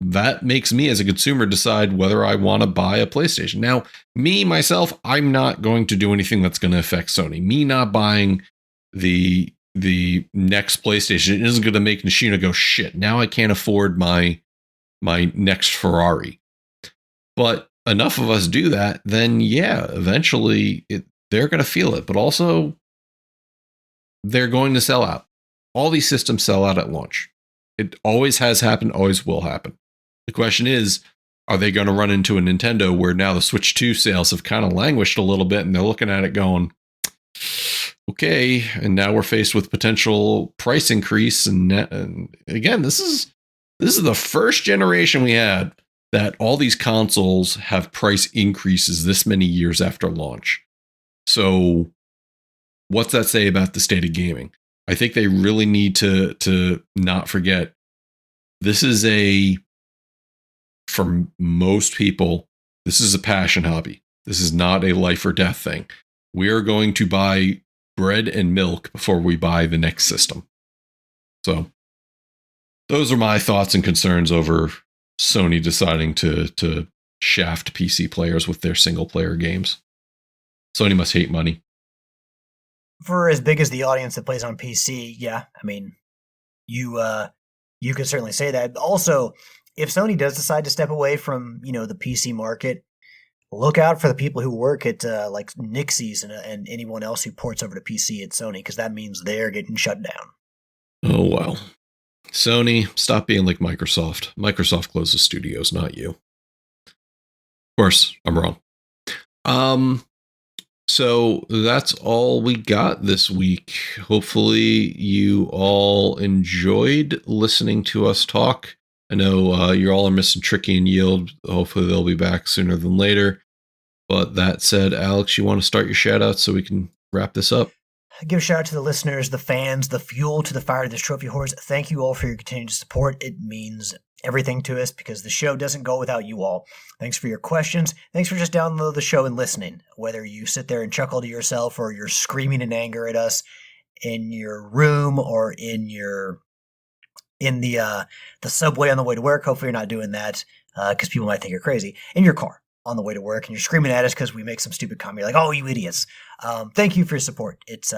that makes me as a consumer decide whether I want to buy a PlayStation. Now, myself, I'm not going to do anything that's going to affect Sony. Me not buying the next PlayStation isn't going to make Nishina go, shit, now I can't afford my next Ferrari. But enough of us do that, then yeah, eventually they're going to feel it. But also, they're going to sell out. All these systems sell out at launch. It always has happened, always will happen. The question is, are they going to run into a Nintendo where now the Switch 2 sales have kind of languished a little bit, and they're looking at it going, okay, and now we're faced with potential price increase. And again, this is the first generation we had that all these consoles have price increases this many years after launch. So what's that say about the state of gaming? I think they really need to not forget, this is for most people, this is a passion hobby. This is not a life or death thing. We are going to buy bread and milk before we buy the next system. So those are my thoughts and concerns over Sony deciding to shaft PC players with their single player games. Sony must hate money. For as big as the audience that plays on PC, yeah, I mean, you could certainly say that. Also, if Sony does decide to step away from the PC market, look out for the people who work at like Nixies and anyone else who ports over to PC at Sony, because that means they're getting shut down. Oh, well. Sony, stop being like Microsoft. Microsoft closes studios, not you. Of course, I'm wrong. So that's all we got this week. Hopefully you all enjoyed listening to us talk I know you all are missing Tricky and Yield. Hopefully they'll be back sooner than later. But that said, Alex, you want to start your shout out so we can wrap this up? Give a shout out to the listeners, the fans, the fuel to the fire of this Trophy Horse. Thank you all for your continued support. It means everything to us because the show doesn't go without you all. Thanks for your questions. Thanks for just downloading the show and listening. Whether you sit there and chuckle to yourself or you're screaming in anger at us in your room or in the subway on the way to work. Hopefully you're not doing that because people might think you're crazy. In your car on the way to work and you're screaming at us because we make some stupid comment. You're like, oh, you idiots. Thank you for your support. It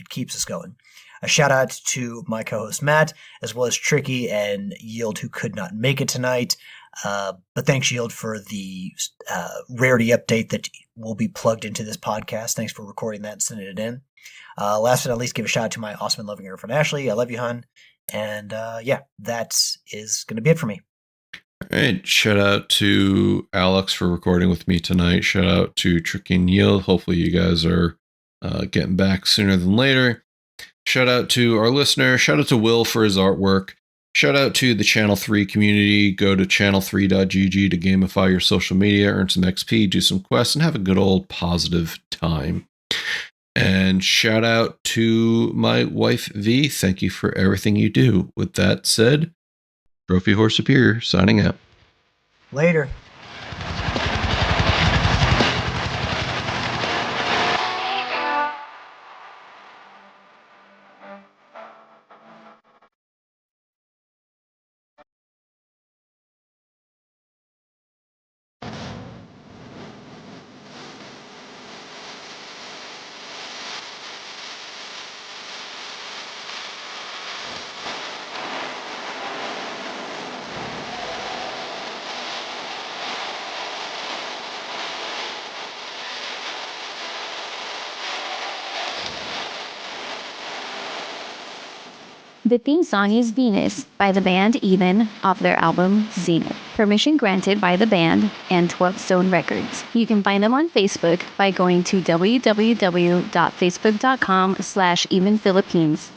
keeps us going. A shout out to my co-host Matt, as well as Tricky and Yield, who could not make it tonight. But thanks, Yield, for the rarity update that will be plugged into this podcast. Thanks for recording that and sending it in. Last but not least, give a shout out to my awesome and loving girlfriend Ashley. I love you, hon. And that is going to be it for me. All right. Shout out to Alex for recording with me tonight. Shout out to Tricky and Yield. Hopefully you guys are getting back sooner than later. Shout out to our listener. Shout out to Will for his artwork. Shout out to the Channel 3 community. Go to channel3.gg to gamify your social media, earn some XP, do some quests, and have a good old positive time. And shout out to my wife, V. Thank you for everything you do. With that said, Trophy Horse Superior signing out. Later. The theme song is Venus by the band Even off their album Zenith. Permission granted by the band and 12 Stone Records. You can find them on Facebook by going to www.facebook.com/evenphilippines.